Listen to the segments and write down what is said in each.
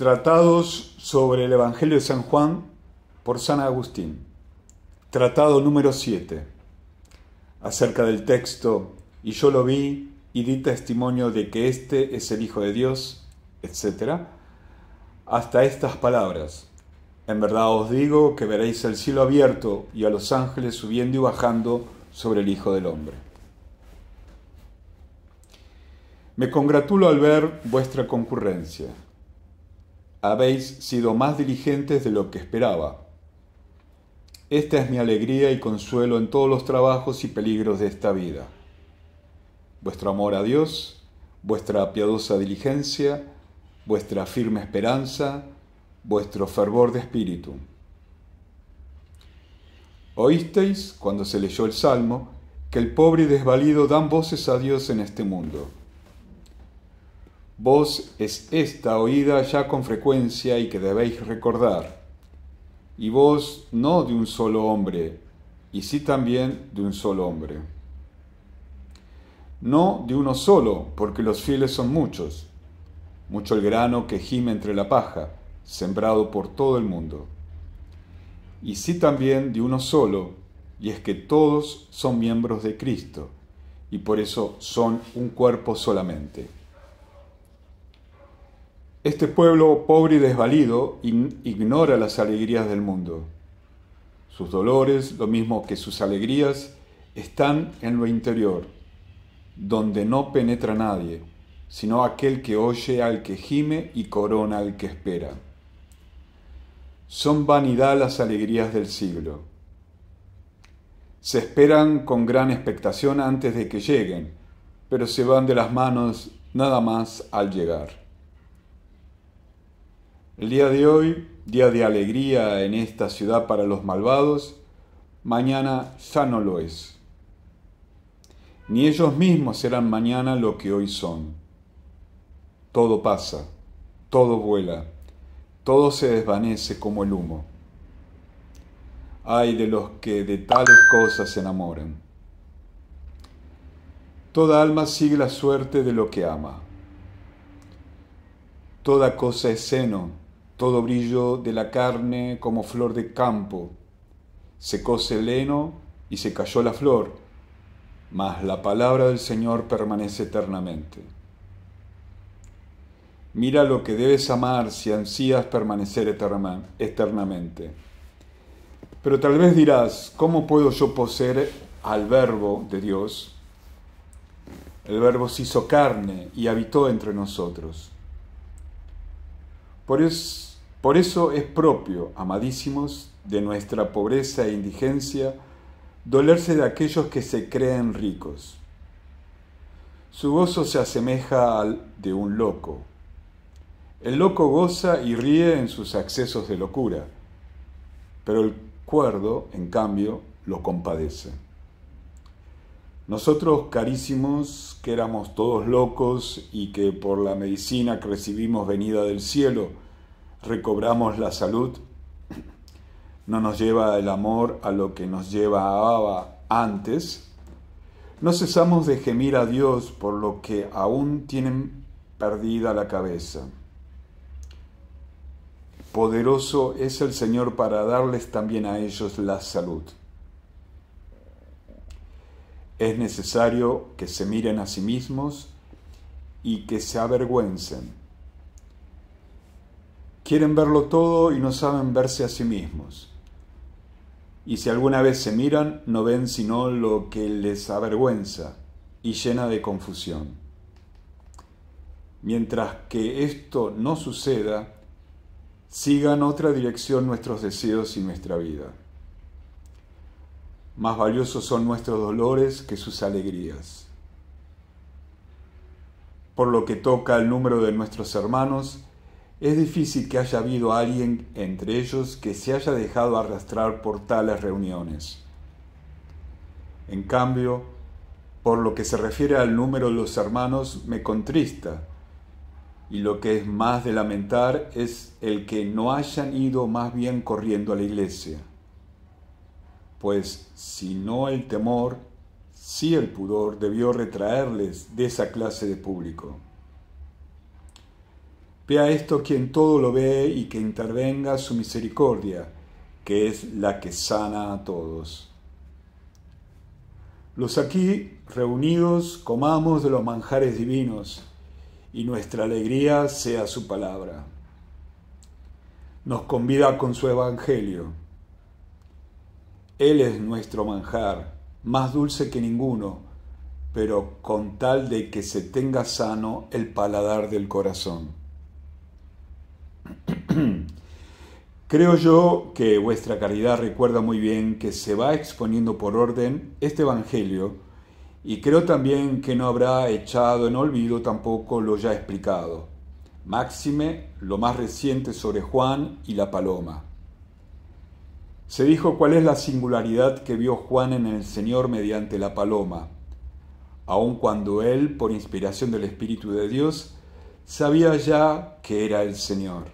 Tratados sobre el Evangelio de San Juan por San Agustín. Tratado número 7. Acerca del texto, y yo lo vi y di testimonio de que este es el Hijo de Dios, etc. Hasta estas palabras. En verdad os digo que veréis el cielo abierto y a los ángeles subiendo y bajando sobre el Hijo del Hombre. Me congratulo al ver vuestra concurrencia. Habéis sido más diligentes de lo que esperaba. Esta es mi alegría y consuelo en todos los trabajos y peligros de esta vida. Vuestro amor a Dios, vuestra piadosa diligencia, vuestra firme esperanza, vuestro fervor de espíritu. Oísteis, cuando se leyó el Salmo, que el pobre y desvalido dan voces a Dios en este mundo. Voz es esta oída ya con frecuencia y que debéis recordar, y voz no de un solo hombre, y sí también de un solo hombre. No de uno solo, porque los fieles son muchos, mucho el grano que gime entre la paja, sembrado por todo el mundo. Y sí también de uno solo, y es que todos son miembros de Cristo, y por eso son un cuerpo solamente. Este pueblo pobre y desvalido ignora las alegrías del mundo. Sus dolores, lo mismo que sus alegrías, están en lo interior, donde no penetra nadie, sino aquel que oye al que gime y corona al que espera. Son vanidad las alegrías del siglo. Se esperan con gran expectación antes de que lleguen, pero se van de las manos nada más al llegar. El día de hoy, día de alegría en esta ciudad para los malvados, mañana ya no lo es. Ni ellos mismos serán mañana lo que hoy son. Todo pasa, todo vuela, todo se desvanece como el humo. Ay de los que de tales cosas se enamoran. Toda alma sigue la suerte de lo que ama. Toda cosa es seno, todo brillo de la carne como flor de campo. Secóse el heno y se cayó la flor, mas la palabra del Señor permanece eternamente. Mira lo que debes amar si ansías permanecer eternamente. Pero tal vez dirás, ¿cómo puedo yo poseer al Verbo de Dios? El Verbo se hizo carne y habitó entre nosotros. Por eso es propio, amadísimos, de nuestra pobreza e indigencia, dolerse de aquellos que se creen ricos. Su gozo se asemeja al de un loco. El loco goza y ríe en sus accesos de locura, pero el cuerdo, en cambio, lo compadece. Nosotros, carísimos, que éramos todos locos y que por la medicina que recibimos venida del cielo recobramos la salud, no nos lleva el amor a lo que nos llevaba antes, no cesamos de gemir a Dios por lo que aún tienen perdida la cabeza. Poderoso es el Señor para darles también a ellos la salud. Es necesario que se miren a sí mismos y que se avergüencen. Quieren verlo todo y no saben verse a sí mismos. Y si alguna vez se miran, no ven sino lo que les avergüenza y llena de confusión. Mientras que esto no suceda, sigan otra dirección nuestros deseos y nuestra vida. Más valiosos son nuestros dolores que sus alegrías. Por lo que toca al número de nuestros hermanos, es difícil que haya habido alguien entre ellos que se haya dejado arrastrar por tales reuniones. En cambio, por lo que se refiere al número de los hermanos, me contrista, y lo que es más de lamentar es el que no hayan ido más bien corriendo a la iglesia. Pues si no el temor, sí el pudor debió retraerles de esa clase de público. Vea esto quien todo lo ve y que intervenga su misericordia, que es la que sana a todos. Los aquí reunidos comamos de los manjares divinos, y nuestra alegría sea su palabra. Nos convida con su evangelio. Él es nuestro manjar, más dulce que ninguno, pero con tal de que se tenga sano el paladar del corazón. Creo yo que vuestra caridad recuerda muy bien que se va exponiendo por orden este evangelio, y creo también que no habrá echado en olvido tampoco lo ya explicado, máxime lo más reciente sobre Juan y la paloma. Se dijo cuál es la singularidad que vio Juan en el Señor mediante la paloma, aun cuando él, por inspiración del Espíritu de Dios, sabía ya que era el Señor.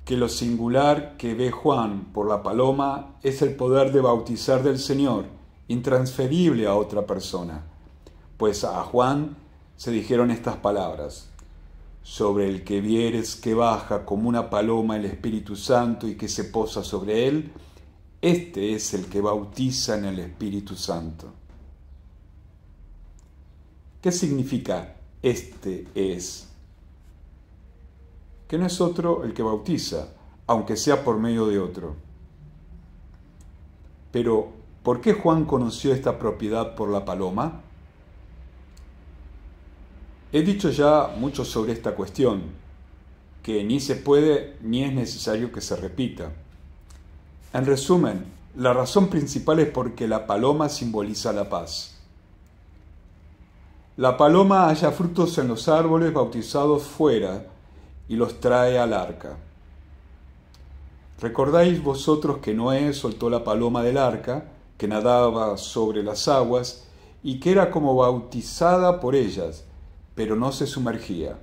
Que lo singular que ve Juan por la paloma es el poder de bautizar del Señor, intransferible a otra persona, pues a Juan se dijeron estas palabras: sobre el que vieres que baja como una paloma el Espíritu Santo y que se posa sobre él, este es el que bautiza en el Espíritu Santo. ¿Qué significa este es? Que no es otro el que bautiza, aunque sea por medio de otro. Pero, ¿por qué Juan conoció esta propiedad por la paloma? He dicho ya mucho sobre esta cuestión, que ni se puede ni es necesario que se repita. En resumen, la razón principal es porque la paloma simboliza la paz. La paloma halla frutos en los árboles bautizados fuera y los trae al arca. ¿Recordáis vosotros que Noé soltó la paloma del arca, que nadaba sobre las aguas y que era como bautizada por ellas, pero no se sumergía?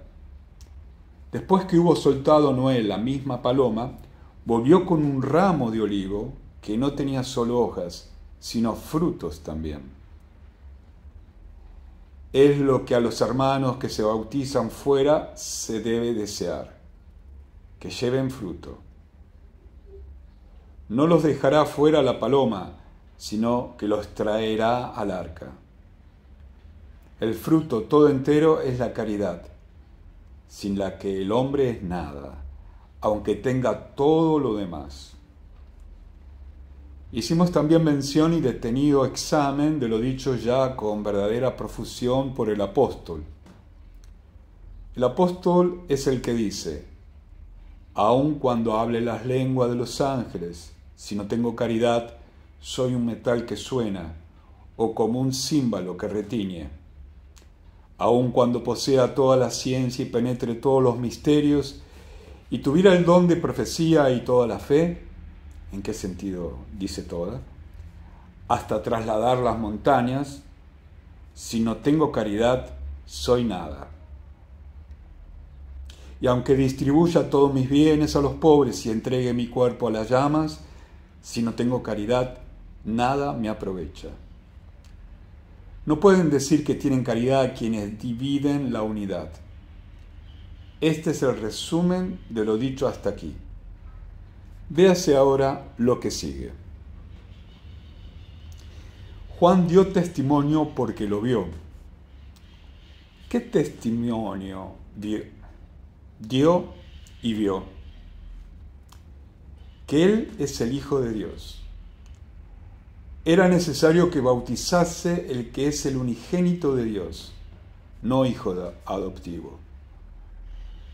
Después que hubo soltado Noé la misma paloma, volvió con un ramo de olivo que no tenía solo hojas, sino frutos también. Es lo que a los hermanos que se bautizan fuera se debe desear, que lleven fruto. No los dejará fuera la paloma, sino que los traerá al arca. El fruto todo entero es la caridad, sin la que el hombre es nada, aunque tenga todo lo demás. Hicimos también mención y detenido examen de lo dicho ya con verdadera profusión por el apóstol. El apóstol es el que dice: aun cuando hable las lenguas de los ángeles, si no tengo caridad, soy un metal que suena, o como un címbalo que retiñe. Aun cuando posea toda la ciencia y penetre todos los misterios, y tuviera el don de profecía y toda la fe, ¿en qué sentido dice toda? Hasta trasladar las montañas, si no tengo caridad, soy nada. Y aunque distribuya todos mis bienes a los pobres y entregue mi cuerpo a las llamas, si no tengo caridad, nada me aprovecha. No pueden decir que tienen caridad quienes dividen la unidad. Este es el resumen de lo dicho hasta aquí. Véase ahora lo que sigue. Juan dio testimonio porque lo vio. ¿Qué testimonio dio y vio? Que Él es el Hijo de Dios. Era necesario que bautizase el que es el unigénito de Dios, no hijo adoptivo.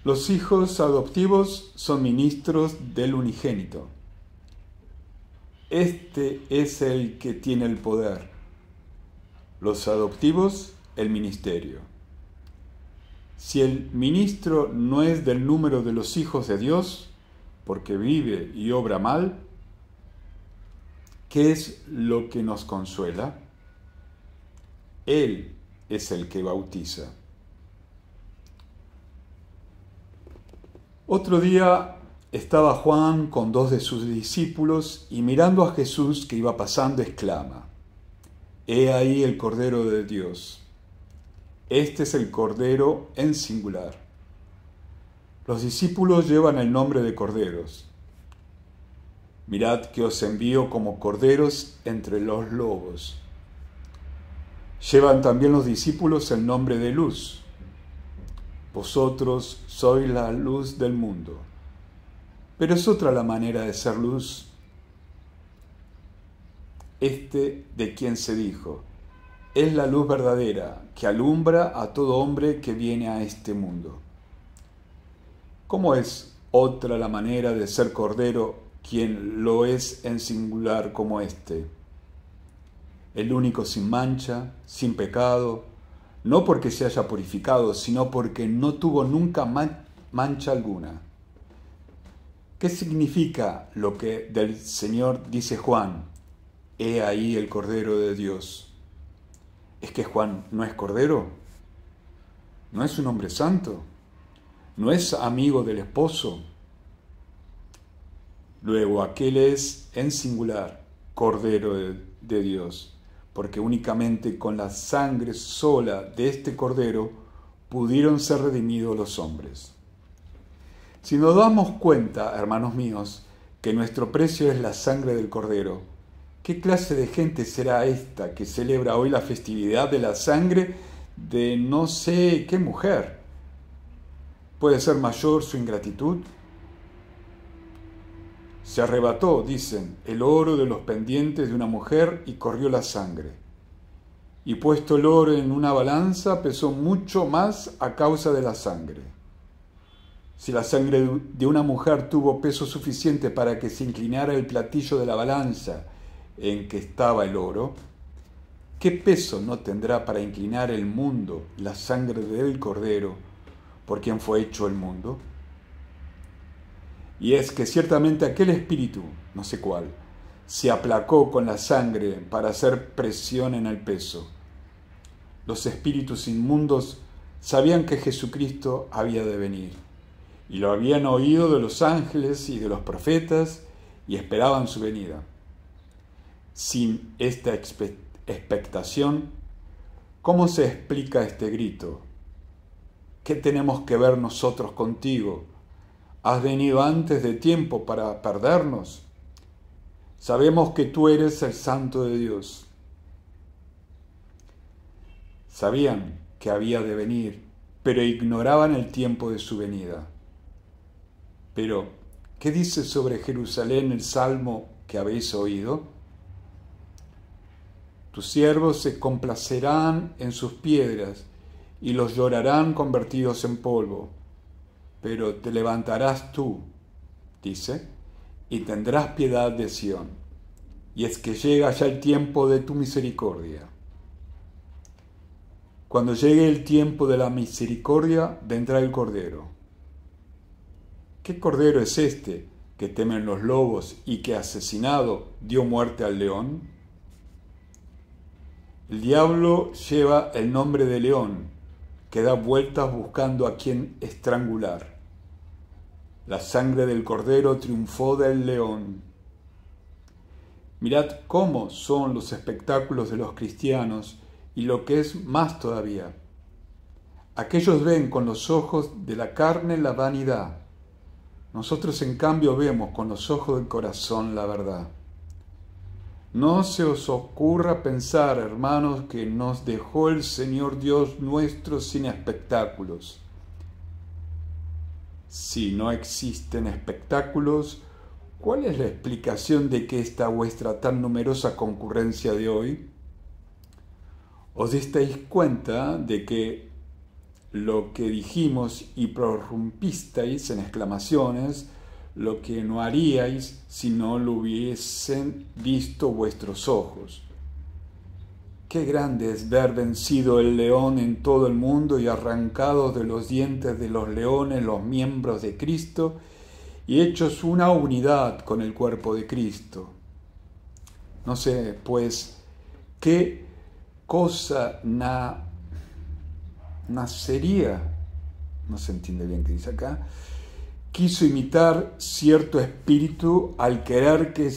Los hijos adoptivos son ministros del unigénito. Este es el que tiene el poder. Los adoptivos, el ministerio. Si el ministro no es del número de los hijos de Dios, porque vive y obra mal, ¿qué es lo que nos consuela? Él es el que bautiza. Otro día estaba Juan con 2 de sus discípulos y mirando a Jesús que iba pasando exclama: «He ahí el Cordero de Dios». Este es el Cordero en singular. Los discípulos llevan el nombre de corderos. Mirad que os envío como corderos entre los lobos. Llevan también los discípulos el nombre de luz. Vosotros sois la luz del mundo. Pero es otra la manera de ser luz. De quien se dijo, es la luz verdadera que alumbra a todo hombre que viene a este mundo. ¿Cómo es otra la manera de ser cordero quien lo es en singular como éste? El único sin mancha, sin pecado, no porque se haya purificado, sino porque no tuvo nunca mancha alguna. ¿Qué significa lo que del Señor dice Juan? He ahí el Cordero de Dios. ¿Es que Juan no es cordero? ¿No es un hombre santo? ¿No es amigo del esposo? Luego, aquel es, en singular, Cordero de Dios, porque únicamente con la sangre sola de este Cordero pudieron ser redimidos los hombres. Si nos damos cuenta, hermanos míos, que nuestro precio es la sangre del Cordero, ¿qué clase de gente será esta que celebra hoy la festividad de la sangre de no sé qué mujer? ¿Puede ser mayor su ingratitud? Se arrebató, dicen, el oro de los pendientes de una mujer y corrió la sangre. Y puesto el oro en una balanza, pesó mucho más a causa de la sangre. Si la sangre de una mujer tuvo peso suficiente para que se inclinara el platillo de la balanza en que estaba el oro, ¿qué peso no tendrá para inclinar el mundo la sangre del Cordero, por quien fue hecho el mundo? Y es que ciertamente aquel espíritu, no sé cuál, se aplacó con la sangre para hacer presión en el peso. Los espíritus inmundos sabían que Jesucristo había de venir, y lo habían oído de los ángeles y de los profetas, y esperaban su venida. Sin esta expectación, ¿cómo se explica este grito? ¿Qué tenemos que ver nosotros contigo? ¿Has venido antes de tiempo para perdernos? Sabemos que tú eres el Santo de Dios. Sabían que había de venir, pero ignoraban el tiempo de su venida. Pero, ¿qué dice sobre Jerusalén el salmo que habéis oído? Tus siervos se complacerán en sus piedras y los llorarán convertidos en polvo. Pero te levantarás tú, dice, y tendrás piedad de Sión. Y es que llega ya el tiempo de tu misericordia. Cuando llegue el tiempo de la misericordia, vendrá el Cordero. ¿Qué Cordero es este que temen los lobos y que asesinado dio muerte al león? El diablo lleva el nombre de león, que da vueltas buscando a quien estrangular. La sangre del Cordero triunfó del león. Mirad cómo son los espectáculos de los cristianos y lo que es más todavía. Aquellos ven con los ojos de la carne la vanidad. Nosotros en cambio vemos con los ojos del corazón la verdad. No se os ocurra pensar, hermanos, que nos dejó el Señor Dios nuestro sin espectáculos. Si no existen espectáculos, ¿cuál es la explicación de que esta vuestra tan numerosa concurrencia de hoy? ¿Os disteis cuenta de que lo que dijimos y prorrumpisteis en exclamaciones, lo que no haríais si no lo hubiesen visto vuestros ojos? Qué grande es ver vencido el león en todo el mundo y arrancados de los dientes de los leones los miembros de Cristo y hechos una unidad con el cuerpo de Cristo. No sé, pues, qué cosa nacería, no se entiende bien qué dice acá, quiso imitar cierto espíritu al querer que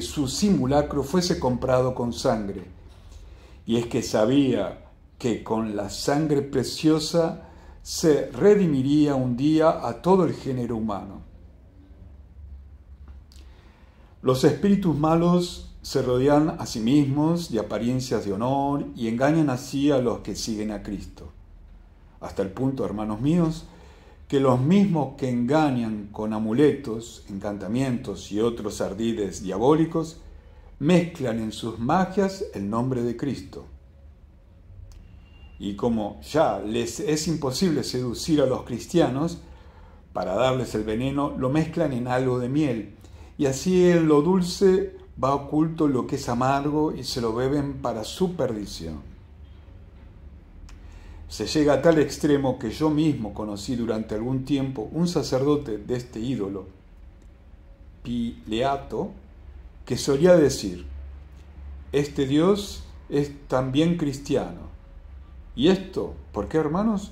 su simulacro fuese comprado con sangre. Y es que sabía que con la sangre preciosa se redimiría un día a todo el género humano. Los espíritus malos se rodean a sí mismos de apariencias de honor y engañan así a los que siguen a Cristo. Hasta el punto, hermanos míos, que los mismos que engañan con amuletos, encantamientos y otros ardides diabólicos, mezclan en sus magias el nombre de Cristo. Y como ya les es imposible seducir a los cristianos, para darles el veneno, lo mezclan en algo de miel, y así en lo dulce va oculto lo que es amargo y se lo beben para su perdición. Se llega a tal extremo que yo mismo conocí durante algún tiempo un sacerdote de este ídolo, Pileato, que solía decir: este Dios es también cristiano. ¿Y esto por qué, hermanos?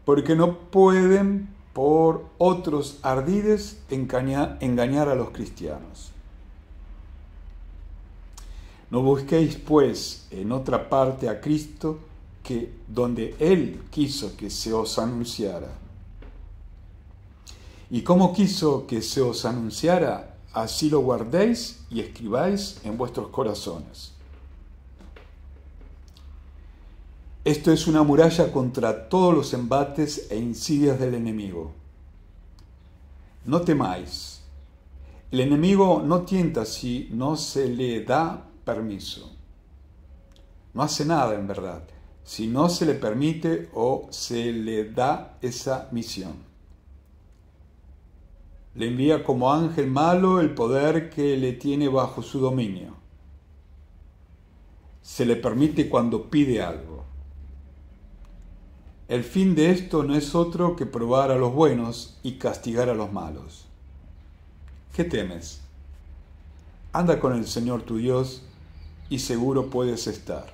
Porque no pueden por otros ardides engañar a los cristianos. No busquéis, pues, en otra parte a Cristo que donde Él quiso que se os anunciara. ¿Y cómo quiso que se os anunciara? Así lo guardéis y escribáis en vuestros corazones. Esto es una muralla contra todos los embates e insidias del enemigo. No temáis. El enemigo no tienta si no se le da permiso. No hace nada en verdad, si no se le permite o se le da esa misión. Le envía como ángel malo el poder que le tiene bajo su dominio. Se le permite cuando pide algo. El fin de esto no es otro que probar a los buenos y castigar a los malos. ¿Qué temes? Anda con el Señor tu Dios y seguro puedes estar.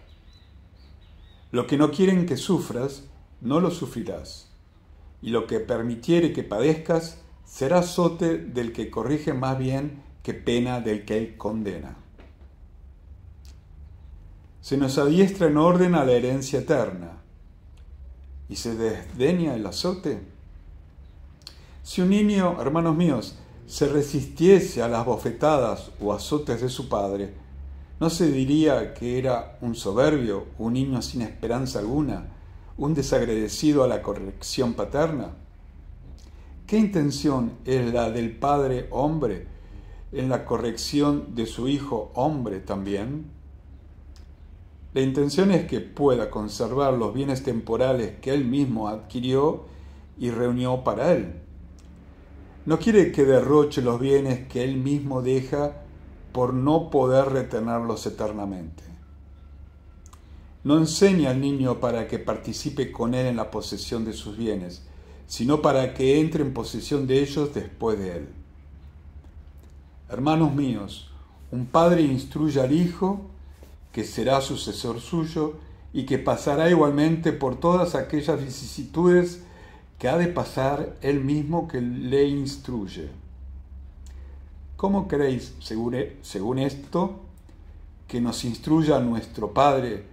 Lo que no quieren que sufras, no lo sufrirás. Y lo que permitiere que padezcas, será azote del que corrige más bien que pena del que condena. Se nos adiestra en orden a la herencia eterna. ¿Y se desdeña el azote? Si un niño, hermanos míos, se resistiese a las bofetadas o azotes de su padre, ¿no se diría que era un soberbio, un niño sin esperanza alguna, un desagradecido a la corrección paterna? ¿Qué intención es la del padre hombre en la corrección de su hijo hombre también? La intención es que pueda conservar los bienes temporales que él mismo adquirió y reunió para él. No quiere que derroche los bienes que él mismo deja por no poder retenerlos eternamente. No enseña al niño para que participe con él en la posesión de sus bienes, sino para que entre en posesión de ellos después de él. Hermanos míos, un padre instruye al hijo, que será sucesor suyo y que pasará igualmente por todas aquellas vicisitudes que ha de pasar él mismo que le instruye. ¿Cómo queréis, según esto, que nos instruya nuestro Padre,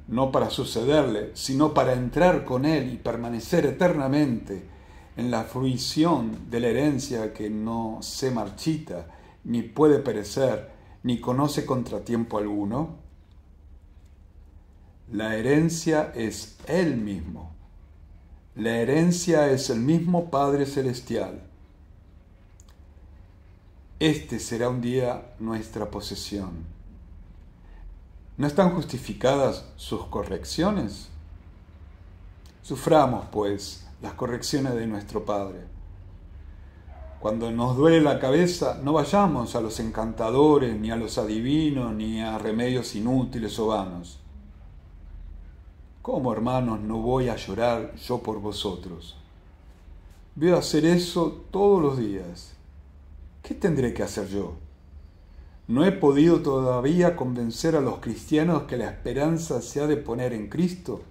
no para sucederle, sino para entrar con él y permanecer eternamente en la fruición de la herencia que no se marchita, ni puede perecer, ni conoce contratiempo alguno? La herencia es Él mismo. La herencia es el mismo Padre Celestial. Este será un día nuestra posesión. ¿No están justificadas sus correcciones? Suframos, pues, las correcciones de nuestro Padre. Cuando nos duele la cabeza, no vayamos a los encantadores, ni a los adivinos, ni a remedios inútiles o vanos. ¿Cómo, hermanos, no voy a llorar yo por vosotros? Veo hacer eso todos los días. ¿Qué tendré que hacer yo? ¿No he podido todavía convencer a los cristianos que la esperanza se ha de poner en Cristo?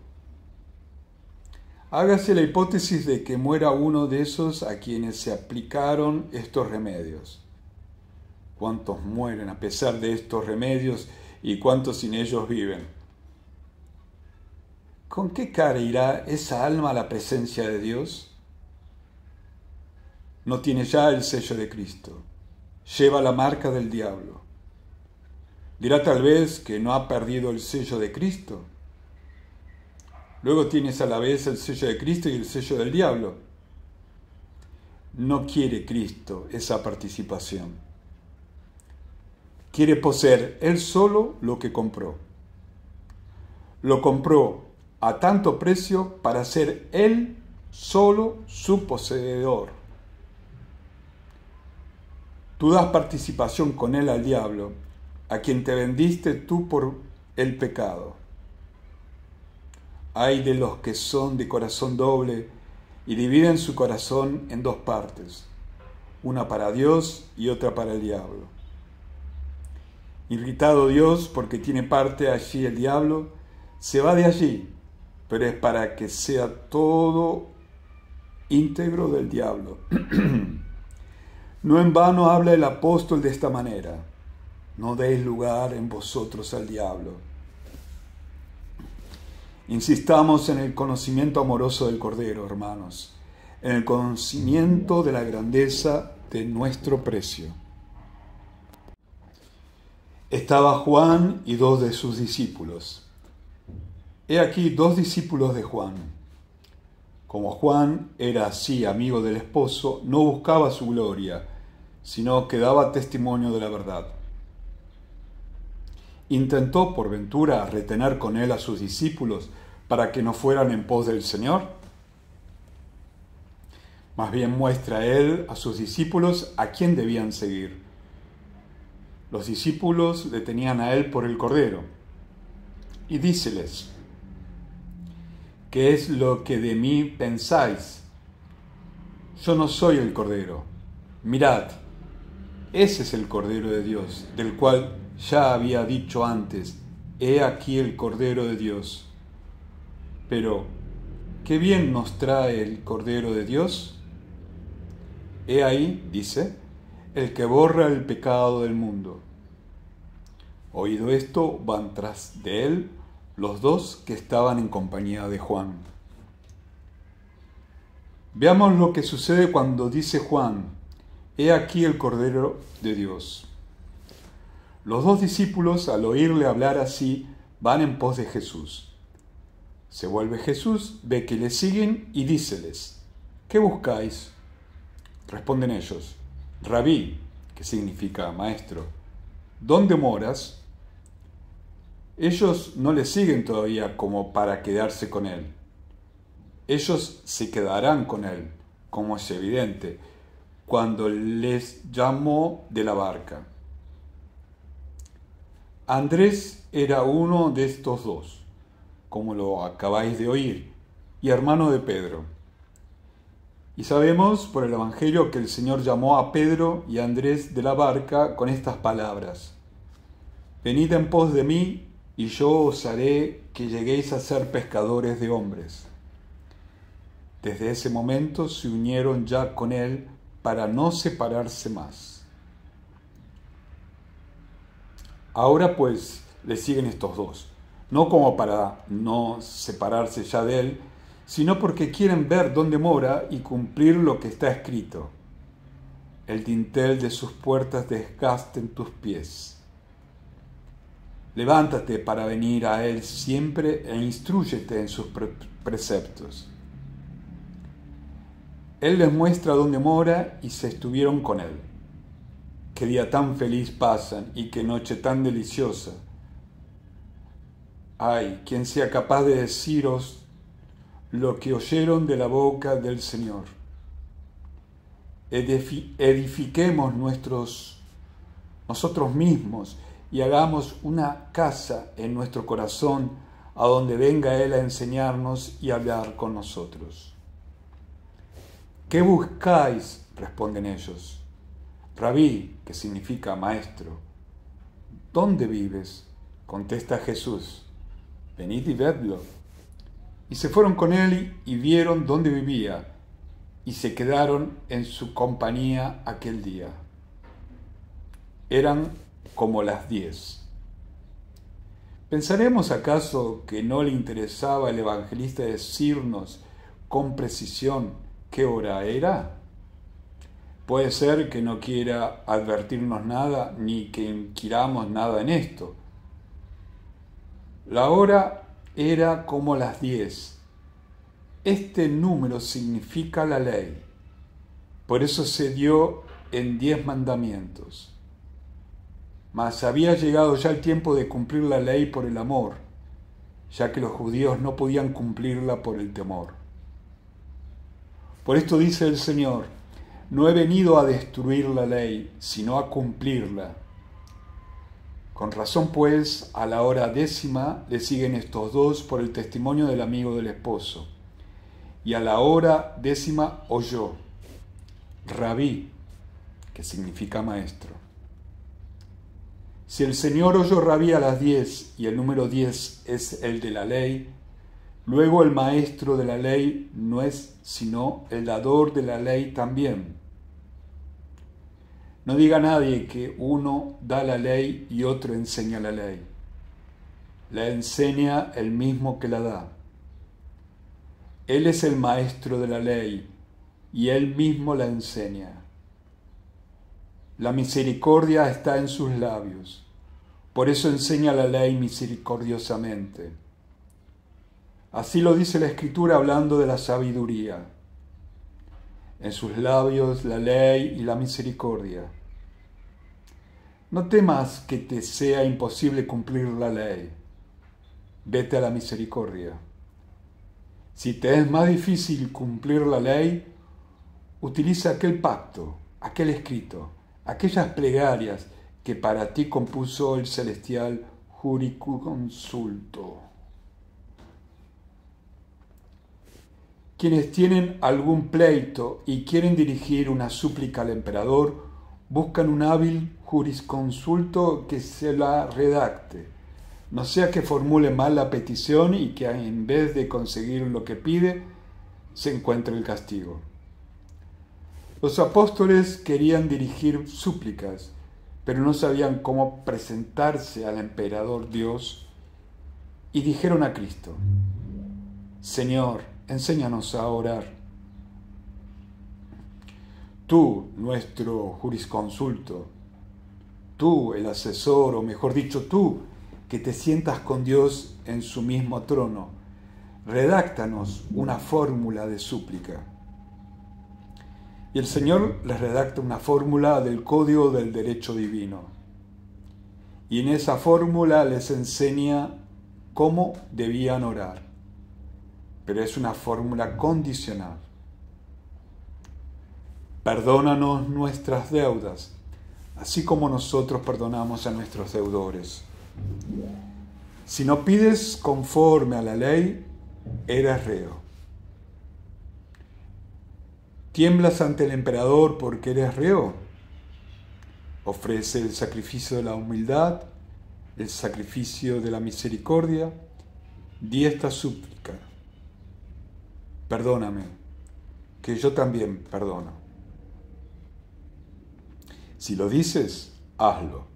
Hágase la hipótesis de que muera uno de esos a quienes se aplicaron estos remedios. ¿Cuántos mueren a pesar de estos remedios y cuántos sin ellos viven? ¿con qué cara irá esa alma a la presencia de Dios? No tiene ya el sello de Cristo, lleva la marca del diablo. Dirá tal vez que no ha perdido el sello de Cristo. Luego tienes a la vez el sello de Cristo y el sello del diablo. No quiere Cristo esa participación. Quiere poseer él solo lo que compró. Lo compró a tanto precio para ser él solo su poseedor. Tú das participación con él al diablo, a quien te vendiste tú por el pecado. Ay de los que son de corazón doble y dividen su corazón en dos partes, una para Dios y otra para el diablo. Irritado Dios porque tiene parte allí el diablo, se va de allí, pero es para que sea todo íntegro del diablo. No en vano habla el apóstol de esta manera: no deis lugar en vosotros al diablo. Insistamos en el conocimiento amoroso del Cordero, hermanos, en el conocimiento de la grandeza de nuestro precio. Estaba Juan y 2 de sus discípulos. He aquí 2 discípulos de Juan. Como Juan era así amigo del esposo, no buscaba su gloria, sino que daba testimonio de la verdad. ¿Intentó por ventura retener con él a sus discípulos para que no fueran en pos del Señor? Más bien muestra él a sus discípulos a quién debían seguir. Los discípulos le tenían a él por el Cordero, y díceles: ¿qué es lo que de mí pensáis? Yo no soy el Cordero. Mirad, ese es el Cordero de Dios, del cual ya había dicho antes: he aquí el Cordero de Dios. Pero, ¿qué bien nos trae el Cordero de Dios? He ahí, dice, el que borra el pecado del mundo. Oído esto, van tras de él los 2 que estaban en compañía de Juan. Veamos lo que sucede cuando dice Juan: he aquí el Cordero de Dios. Los 2 discípulos, al oírle hablar así, van en pos de Jesús. Se vuelve Jesús, ve que le siguen y díceles: ¿qué buscáis? Responden ellos: Rabí, que significa maestro, ¿dónde moras? Ellos no le siguen todavía como para quedarse con él. Ellos se quedarán con él, como es evidente, cuando les llamó de la barca. Andrés era uno de estos 2, como lo acabáis de oír, y hermano de Pedro. Y sabemos por el Evangelio que el Señor llamó a Pedro y a Andrés de la barca con estas palabras: venid en pos de mí, y yo os haré que lleguéis a ser pescadores de hombres. Desde ese momento se unieron ya con él para no separarse más. Ahora pues le siguen estos 2, no como para no separarse ya de él, sino porque quieren ver dónde mora y cumplir lo que está escrito: el dintel de sus puertas desgasten tus pies. Levántate para venir a él siempre e instrúyete en sus preceptos. Él les muestra dónde mora y se estuvieron con él. Qué día tan feliz pasan y qué noche tan deliciosa. Ay, quien sea capaz de deciros lo que oyeron de la boca del Señor. Edifiquemos nosotros mismos y hagamos una casa en nuestro corazón a donde venga Él a enseñarnos y a hablar con nosotros. ¿Qué buscáis? Responden ellos. Rabí, que significa maestro. ¿Dónde vives? Contesta Jesús. Venid y vedlo. Y se fueron con él y vieron dónde vivía, y se quedaron en su compañía aquel día. Eran como las 10. ¿Pensaremos acaso que no le interesaba al evangelista decirnos con precisión qué hora era? Puede ser que no quiera advertirnos nada ni que inquiramos nada en esto. La hora era como las 10. Este número significa la ley. Por eso se dio en 10 mandamientos. Mas había llegado ya el tiempo de cumplir la ley por el amor, ya que los judíos no podían cumplirla por el temor. Por esto dice el Señor: no he venido a destruir la ley, sino a cumplirla. Con razón, pues, a la hora 10 le siguen estos dos por el testimonio del amigo del esposo. Y a la hora 10 oyó, Rabí, que significa maestro. Si el Señor oyó Rabí a las 10 y el número 10 es el de la ley, luego el maestro de la ley no es sino el dador de la ley también. No diga nadie que uno da la ley y otro enseña la ley. La enseña el mismo que la da. Él es el maestro de la ley y él mismo la enseña. La misericordia está en sus labios, por eso enseña la ley misericordiosamente. Así lo dice la Escritura hablando de la sabiduría. En sus labios la ley y la misericordia. No temas que te sea imposible cumplir la ley. Vete a la misericordia. Si te es más difícil cumplir la ley, utiliza aquel pacto, aquel escrito, aquellas plegarias que para ti compuso el celestial jurisconsulto. Quienes tienen algún pleito y quieren dirigir una súplica al emperador, buscan un hábil jurisconsulto que se la redacte, no sea que formule mal la petición y que en vez de conseguir lo que pide, se encuentre el castigo. Los apóstoles querían dirigir súplicas, pero no sabían cómo presentarse al emperador Dios, y dijeron a Cristo: Señor, enséñanos a orar. Tú, nuestro jurisconsulto, tú, el asesor, o mejor dicho, tú, que te sientas con Dios en su mismo trono, redáctanos una fórmula de súplica. Y el Señor les redacta una fórmula del código del derecho divino. Y en esa fórmula les enseña cómo debían orar. Pero es una fórmula condicional. Perdónanos nuestras deudas, así como nosotros perdonamos a nuestros deudores. Si no pides conforme a la ley, eres reo. ¿Tiemblas ante el emperador porque eres reo? Ofrece el sacrificio de la humildad, el sacrificio de la misericordia. Di esta súplica: perdóname, que yo también perdono. Si lo dices, hazlo.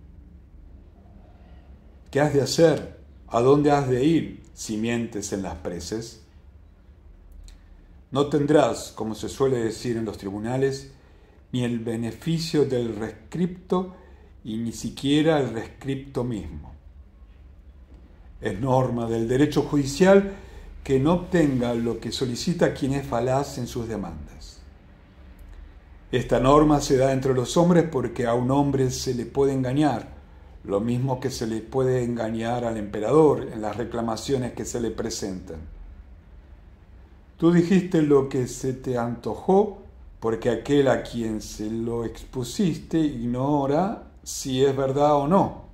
¿Qué has de hacer? ¿A dónde has de ir si mientes en las preces? No tendrás, como se suele decir en los tribunales, ni el beneficio del rescripto y ni siquiera el rescripto mismo. Es norma del derecho judicial que no obtenga lo que solicita quien es falaz en sus demandas. Esta norma se da entre los hombres porque a un hombre se le puede engañar, lo mismo que se le puede engañar al emperador en las reclamaciones que se le presentan. Tú dijiste lo que se te antojó, porque aquel a quien se lo expusiste ignora si es verdad o no.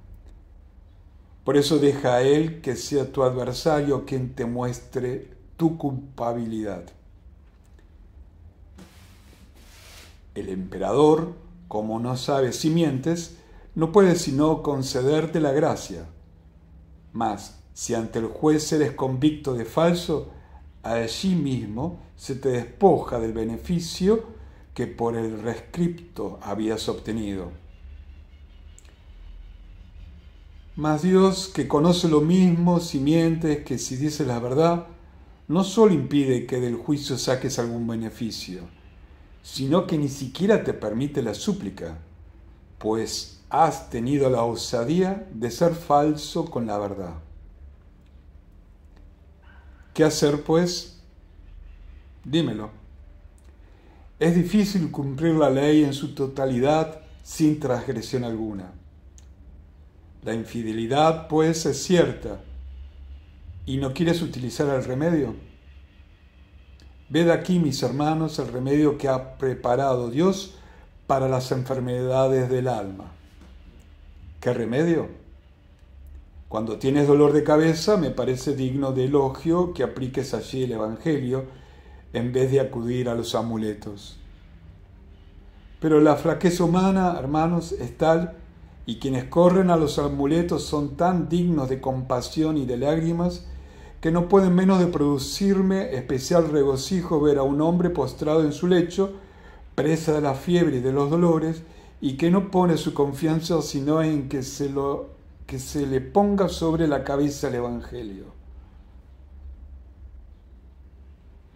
Por eso deja a él que sea tu adversario quien te muestre tu culpabilidad. El emperador, como no sabe si mientes, no puede sino concederte la gracia. Mas, si ante el juez eres convicto de falso, allí mismo se te despoja del beneficio que por el rescripto habías obtenido. Mas Dios, que conoce lo mismo si mientes que si dices la verdad, no solo impide que del juicio saques algún beneficio, sino que ni siquiera te permite la súplica, pues has tenido la osadía de ser falso con la verdad. ¿Qué hacer, pues? Dímelo. Es difícil cumplir la ley en su totalidad sin transgresión alguna. La infidelidad, pues, es cierta. ¿Y no quieres utilizar el remedio? Ved aquí, mis hermanos, el remedio que ha preparado Dios para las enfermedades del alma. ¿Qué remedio? Cuando tienes dolor de cabeza, me parece digno de elogio que apliques allí el Evangelio en vez de acudir a los amuletos. Pero la flaqueza humana, hermanos, es tal, y quienes corren a los amuletos son tan dignos de compasión y de lágrimas, que no pueden menos de producirme especial regocijo ver a un hombre postrado en su lecho, presa de la fiebre y de los dolores, y que no pone su confianza sino en que se le ponga sobre la cabeza el Evangelio.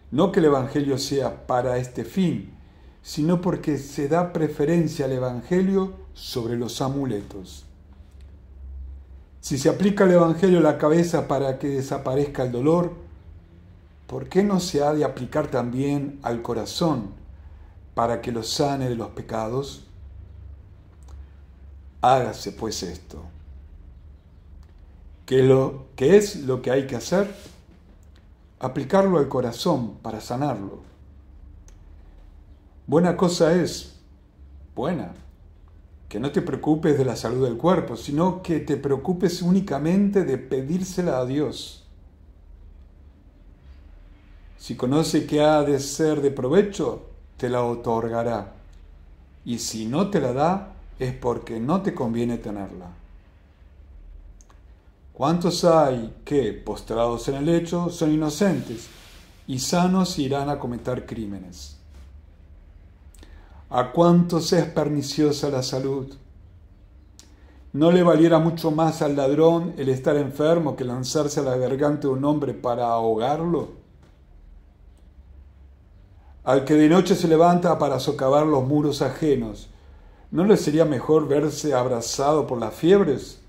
No que el Evangelio sea para este fin, sino porque se da preferencia al Evangelio sobre los amuletos. Si se aplica el Evangelio a la cabeza para que desaparezca el dolor, ¿por qué no se ha de aplicar también al corazón para que lo sane de los pecados? Hágase pues esto. ¿Qué es lo que hay que hacer? Aplicarlo al corazón para sanarlo. Buena cosa es, que no te preocupes de la salud del cuerpo, sino que te preocupes únicamente de pedírsela a Dios. Si conoce que ha de ser de provecho, te la otorgará. Y si no te la da, es porque no te conviene tenerla. ¿Cuántos hay que, postrados en el lecho, son inocentes y sanos irán a cometer crímenes? ¿A cuántos es perniciosa la salud? ¿No le valiera mucho más al ladrón el estar enfermo que lanzarse a la garganta de un hombre para ahogarlo? Al que de noche se levanta para socavar los muros ajenos, ¿no le sería mejor verse abrazado por las fiebres?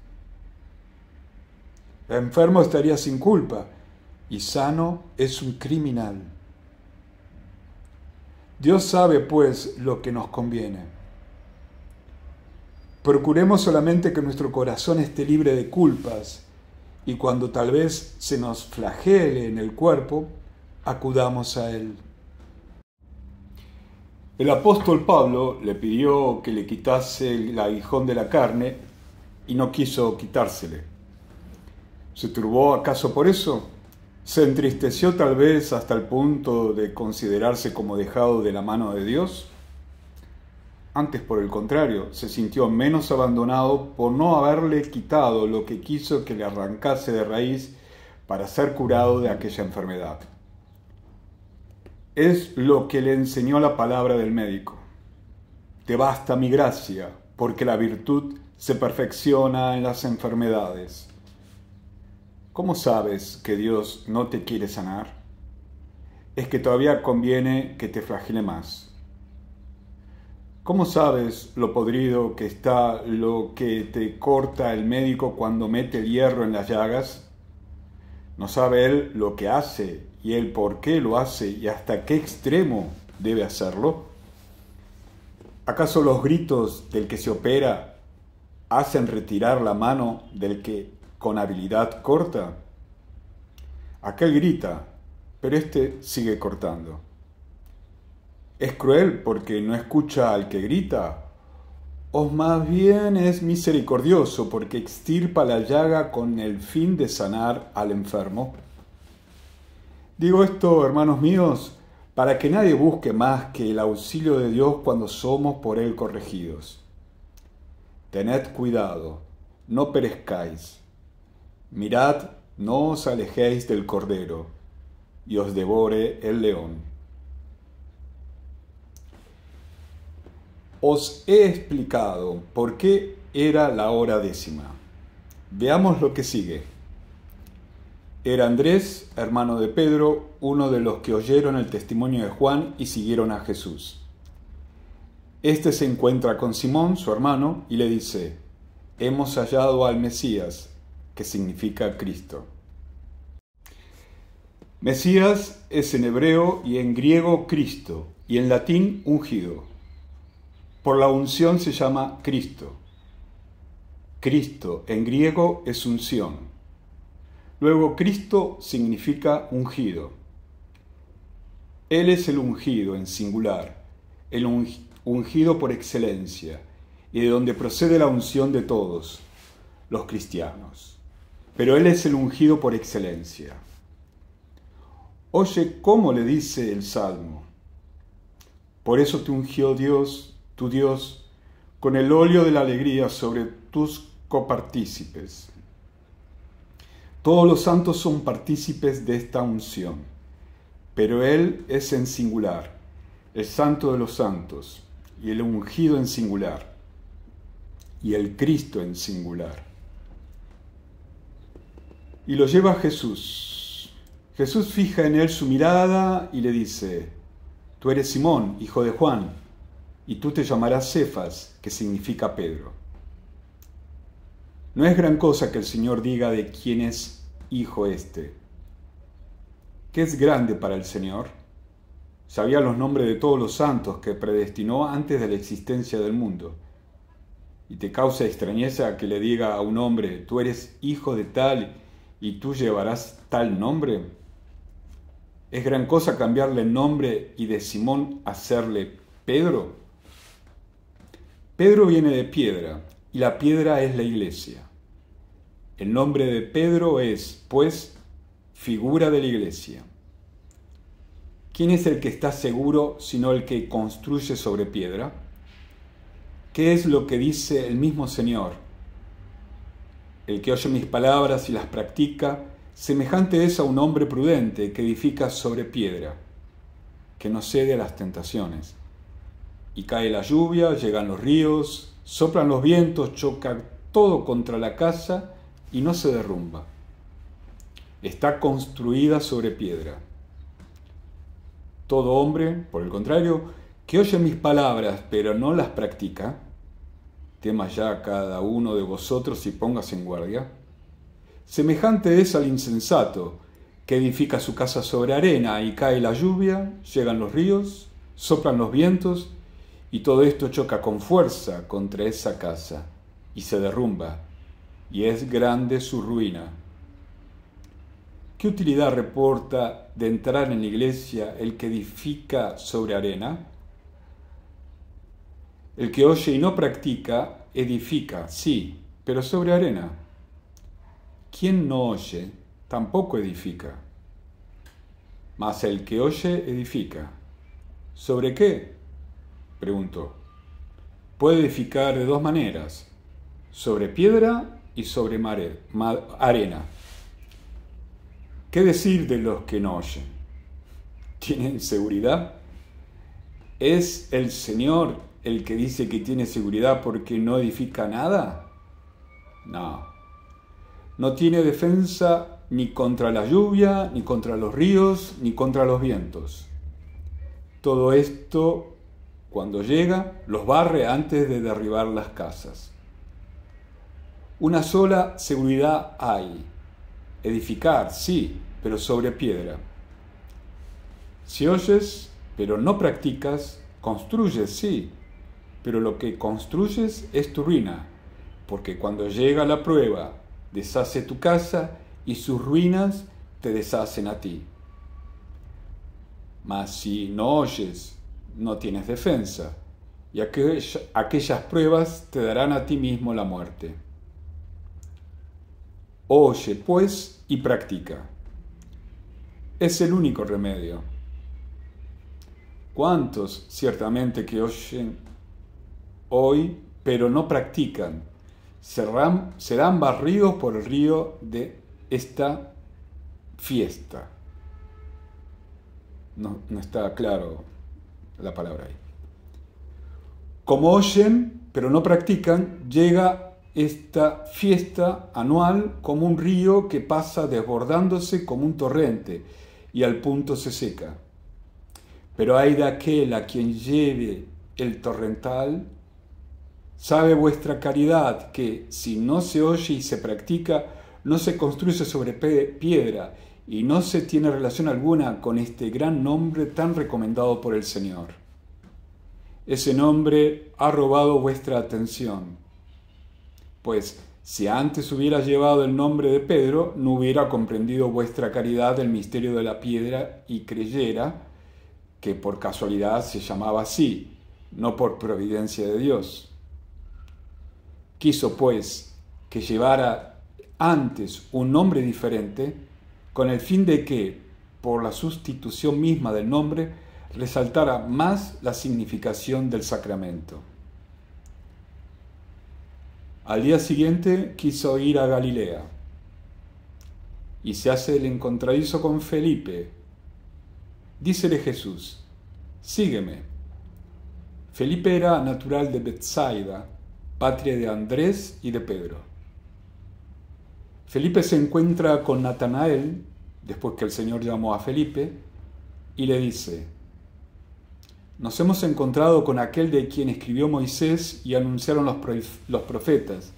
El enfermo estaría sin culpa y sano es un criminal. Dios sabe, pues, lo que nos conviene. Procuremos solamente que nuestro corazón esté libre de culpas y cuando tal vez se nos flagele en el cuerpo, acudamos a Él. El apóstol Pablo le pidió que le quitase el aguijón de la carne y no quiso quitársele. ¿Se turbó acaso por eso? ¿Se entristeció tal vez hasta el punto de considerarse como dejado de la mano de Dios? Antes, por el contrario, se sintió menos abandonado por no haberle quitado lo que quiso que le arrancase de raíz para ser curado de aquella enfermedad. Es lo que le enseñó la palabra del médico. Te basta mi gracia, porque la virtud se perfecciona en las enfermedades. ¿Cómo sabes que Dios no te quiere sanar? Es que todavía conviene que te flagele más. ¿Cómo sabes lo podrido que está lo que te corta el médico cuando mete el hierro en las llagas? ¿No sabe él lo que hace y el por qué lo hace y hasta qué extremo debe hacerlo? ¿Acaso los gritos del que se opera hacen retirar la mano del que con habilidad corta? Aquel grita, pero éste sigue cortando. ¿Es cruel porque no escucha al que grita? ¿O más bien es misericordioso porque extirpa la llaga con el fin de sanar al enfermo? Digo esto, hermanos míos, para que nadie busque más que el auxilio de Dios cuando somos por Él corregidos. Tened cuidado, no perezcáis. Mirad, no os alejéis del cordero, y os devore el león. Os he explicado por qué era la hora 10. Veamos lo que sigue. Era Andrés, hermano de Pedro, uno de los que oyeron el testimonio de Juan y siguieron a Jesús. Este se encuentra con Simón, su hermano, y le dice: hemos hallado al Mesías, que significa Cristo. Mesías es en hebreo y en griego Cristo, y en latín ungido. Por la unción se llama Cristo. Cristo en griego es unción. Luego Cristo significa ungido. Él es el ungido en singular, el ungido por excelencia, y de donde procede la unción de todos los cristianos. Pero Él es el ungido por excelencia. Oye cómo le dice el Salmo: por eso te ungió Dios, tu Dios, con el óleo de la alegría sobre tus copartícipes. Todos los santos son partícipes de esta unción, pero Él es en singular, el santo de los santos, y el ungido en singular, y el Cristo en singular. Y lo lleva a Jesús. Jesús fija en él su mirada y le dice: tú eres Simón, hijo de Juan, y tú te llamarás Cefas, que significa Pedro. No es gran cosa que el Señor diga de quién es hijo este. ¿Qué es grande para el Señor? Sabía los nombres de todos los santos que predestinó antes de la existencia del mundo. ¿Y te causa extrañeza que le diga a un hombre: tú eres hijo de tal y tú llevarás tal nombre? ¿Es gran cosa cambiarle el nombre y de Simón hacerle Pedro? Pedro viene de piedra, y la piedra es la iglesia. El nombre de Pedro es, pues, figura de la iglesia. ¿Quién es el que está seguro sino el que construye sobre piedra? ¿Qué es lo que dice el mismo Señor? El que oye mis palabras y las practica, semejante es a un hombre prudente que edifica sobre piedra, que no cede a las tentaciones. Y cae la lluvia, llegan los ríos, soplan los vientos, choca todo contra la casa y no se derrumba. Está construida sobre piedra. Todo hombre, por el contrario, que oye mis palabras pero no las practica, tema ya cada uno de vosotros y póngase en guardia. Semejante es al insensato, que edifica su casa sobre arena, y cae la lluvia, llegan los ríos, soplan los vientos, y todo esto choca con fuerza contra esa casa, y se derrumba, y es grande su ruina. ¿Qué utilidad reporta de entrar en la iglesia el que edifica sobre arena? El que oye y no practica, edifica, sí, pero sobre arena. Quien no oye, tampoco edifica. Mas el que oye, edifica. ¿Sobre qué?, preguntó. Puede edificar de dos maneras: sobre piedra y sobre arena. ¿Qué decir de los que no oyen? ¿Tienen seguridad? ¿Es el Señor el que dice que tiene seguridad porque no edifica nada? No. No tiene defensa ni contra la lluvia, ni contra los ríos, ni contra los vientos. Todo esto, cuando llega, los barre antes de derribar las casas. Una sola seguridad hay: edificar, sí, pero sobre piedra. Si oyes, pero no practicas, construyes, sí, pero lo que construyes es tu ruina, porque cuando llega la prueba, deshace tu casa y sus ruinas te deshacen a ti. Mas si no oyes, no tienes defensa, y aquellas pruebas te darán a ti mismo la muerte. Oye, pues, y practica. Es el único remedio. ¿Cuántos ciertamente que oyen hoy, pero no practican, serán barridos por el río de esta fiesta? No está claro la palabra ahí. Como oyen, pero no practican, llega esta fiesta anual como un río que pasa desbordándose como un torrente y al punto se seca. Pero ay de aquel a quien lleve el torrental. Sabe vuestra caridad que, si no se oye y se practica, no se construye sobre piedra y no se tiene relación alguna con este gran nombre tan recomendado por el Señor. Ese nombre ha robado vuestra atención, pues si antes hubiera llevado el nombre de Pedro, no hubiera comprendido vuestra caridad del misterio de la piedra y creyera que por casualidad se llamaba así, no por providencia de Dios. Quiso, pues, que llevara antes un nombre diferente, con el fin de que, por la sustitución misma del nombre, resaltara más la significación del sacramento. Al día siguiente quiso ir a Galilea, y se hace el encontradizo con Felipe. Dícele Jesús: sígueme. Felipe era natural de Betsaida, patria de Andrés y de Pedro. Felipe se encuentra con Natanael, después que el Señor llamó a Felipe, y le dice: nos hemos encontrado con aquel de quien escribió Moisés y anunciaron los profetas,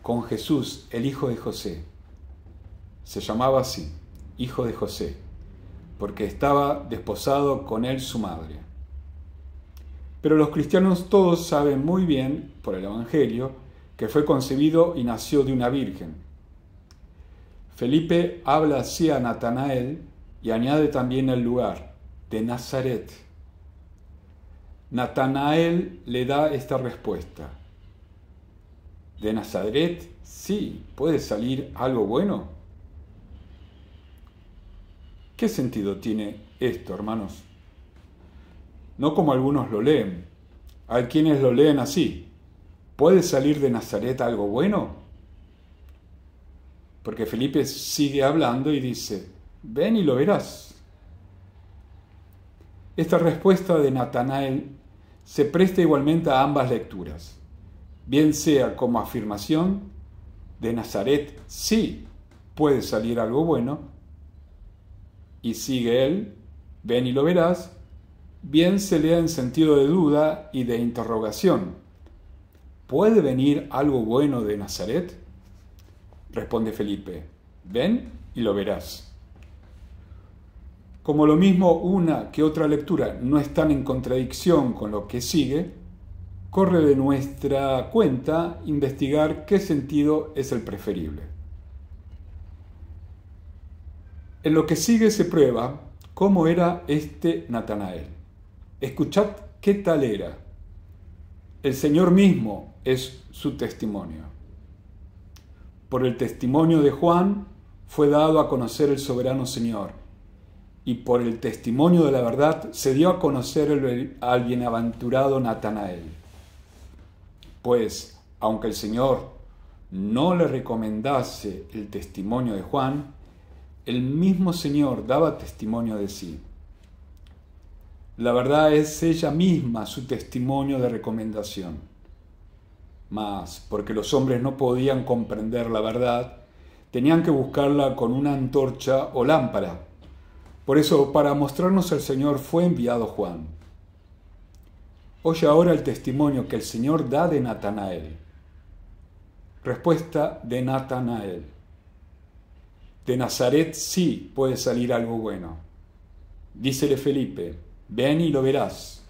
con Jesús, el hijo de José. Se llamaba así, hijo de José, porque estaba desposado con él su madre. Pero los cristianos todos saben muy bien, por el Evangelio, que fue concebido y nació de una virgen. Felipe habla así a Natanael y añade también el lugar, de Nazaret. Natanael le da esta respuesta: ¿de Nazaret sí puede salir algo bueno? ¿Qué sentido tiene esto, hermanos? No como algunos lo leen. Hay quienes lo leen así: ¿puede salir de Nazaret algo bueno? Porque Felipe sigue hablando y dice: ven y lo verás. Esta respuesta de Natanael se presta igualmente a ambas lecturas, bien sea como afirmación: de Nazaret sí puede salir algo bueno, y sigue él: ven y lo verás, bien se lea en sentido de duda y de interrogación: ¿puede venir algo bueno de Nazaret? Responde Felipe: ven y lo verás. Como lo mismo una que otra lectura no están en contradicción con lo que sigue, corre de nuestra cuenta investigar qué sentido es el preferible. En lo que sigue se prueba cómo era este Natanael. Escuchad qué tal era. El Señor mismo es su testimonio. Por el testimonio de Juan fue dado a conocer el soberano Señor, y por el testimonio de la verdad se dio a conocer al bienaventurado Natanael. Pues, aunque el Señor no le recomendase el testimonio de Juan, el mismo Señor daba testimonio de sí. La verdad es ella misma su testimonio de recomendación. Mas, porque los hombres no podían comprender la verdad, tenían que buscarla con una antorcha o lámpara. Por eso, para mostrarnos al Señor fue enviado Juan. Oye ahora el testimonio que el Señor da de Natanael. Respuesta de Natanael: de Nazaret sí puede salir algo bueno. Dícele Felipe: ven y lo verás.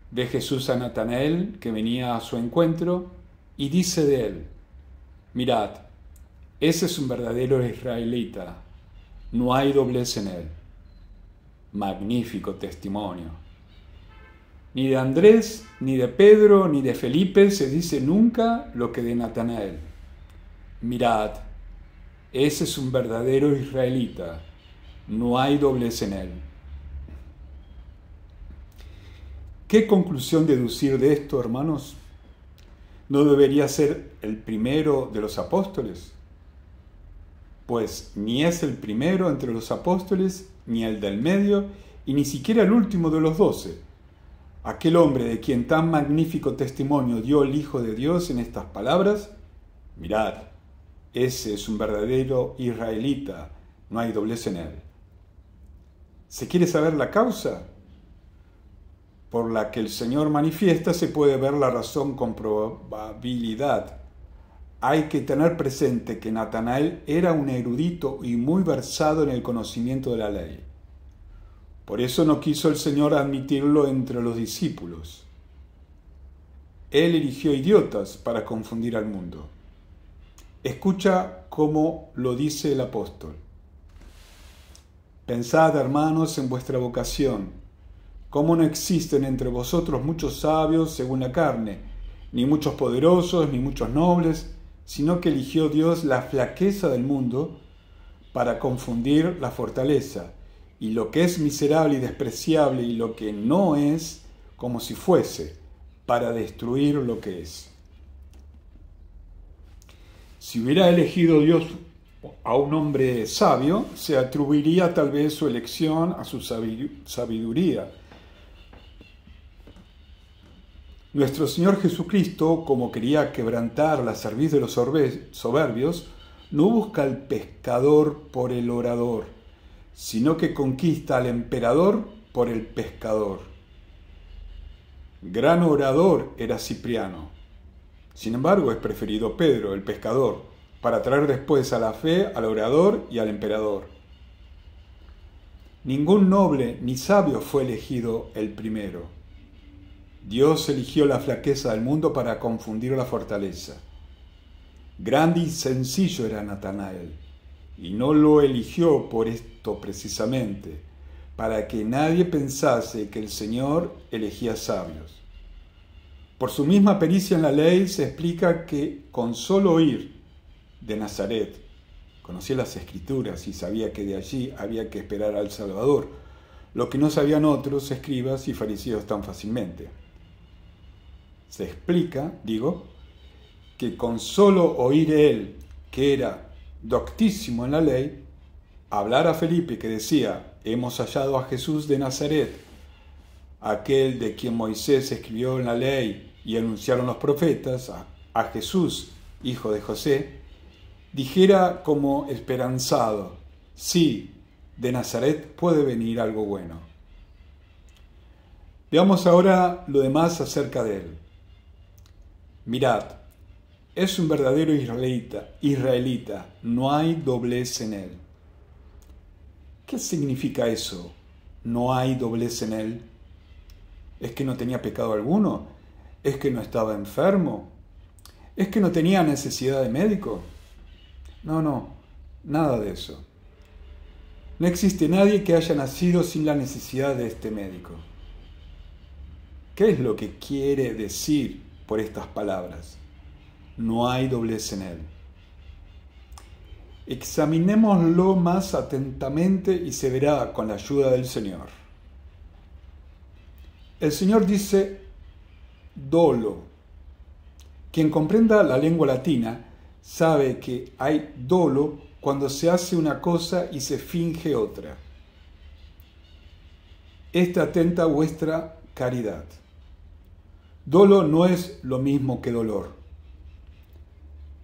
Ve Jesús a Natanael, que venía a su encuentro, y dice de él: mirad, ese es un verdadero israelita, no hay doblez en él. Magnífico testimonio. Ni de Andrés, ni de Pedro, ni de Felipe se dice nunca lo que de Natanael. Mirad, ese es un verdadero israelita, no hay doblez en él. ¿Qué conclusión deducir de esto, hermanos? ¿No debería ser el primero de los apóstoles? Pues ni es el primero entre los apóstoles, ni el del medio, y ni siquiera el último de los 12, aquel hombre de quien tan magnífico testimonio dio el Hijo de Dios en estas palabras, mirad, ese es un verdadero israelita, no hay doblez en él. ¿Se quiere saber la causa por la que el Señor manifiesta? Se puede ver la razón con probabilidad. Hay que tener presente que Natanael era un erudito y muy versado en el conocimiento de la ley. Por eso no quiso el Señor admitirlo entre los discípulos. Él eligió idiotas para confundir al mundo. Escucha cómo lo dice el apóstol. Pensad, hermanos, en vuestra vocación, cómo no existen entre vosotros muchos sabios según la carne, ni muchos poderosos, ni muchos nobles, sino que eligió Dios la flaqueza del mundo para confundir la fortaleza, y lo que es miserable y despreciable y lo que no es, como si fuese, para destruir lo que es. Si hubiera elegido Dios a un hombre sabio, se atribuiría tal vez su elección a su sabiduría. Nuestro Señor Jesucristo, como quería quebrantar la cerviz de los soberbios, no busca al pescador por el orador, sino que conquista al emperador por el pescador. Gran orador era Cipriano. Sin embargo, es preferido Pedro, el pescador, para traer después a la fe al orador y al emperador. Ningún noble ni sabio fue elegido el primero. Dios eligió la flaqueza del mundo para confundir la fortaleza. Grande y sencillo era Natanael, y no lo eligió por esto precisamente, para que nadie pensase que el Señor elegía sabios. Por su misma pericia en la ley se explica que con solo oír de Nazaret, conocía las Escrituras y sabía que de allí había que esperar al Salvador, lo que no sabían otros escribas y fariseos tan fácilmente. Se explica, que con solo oír él, que era doctísimo en la ley, hablar a Felipe que decía, hemos hallado a Jesús de Nazaret, aquel de quien Moisés escribió en la ley y anunciaron los profetas, a Jesús, hijo de José, dijera como esperanzado, sí, de Nazaret puede venir algo bueno. Veamos ahora lo demás acerca de él. Mirad, es un verdadero israelita, no hay doblez en él. ¿Qué significa eso? No hay doblez en él. ¿Es que no tenía pecado alguno? ¿Es que no estaba enfermo? ¿Es que no tenía necesidad de médico? No, nada de eso. No existe nadie que haya nacido sin la necesidad de este médico. ¿Qué es lo que quiere decir por estas palabras? No hay doblez en él. Examinémoslo más atentamente y se verá con la ayuda del Señor. El Señor dice dolo. Quien comprenda la lengua latina sabe que hay dolo cuando se hace una cosa y se finge otra. Esta atenta vuestra caridad. Dolo no es lo mismo que dolor.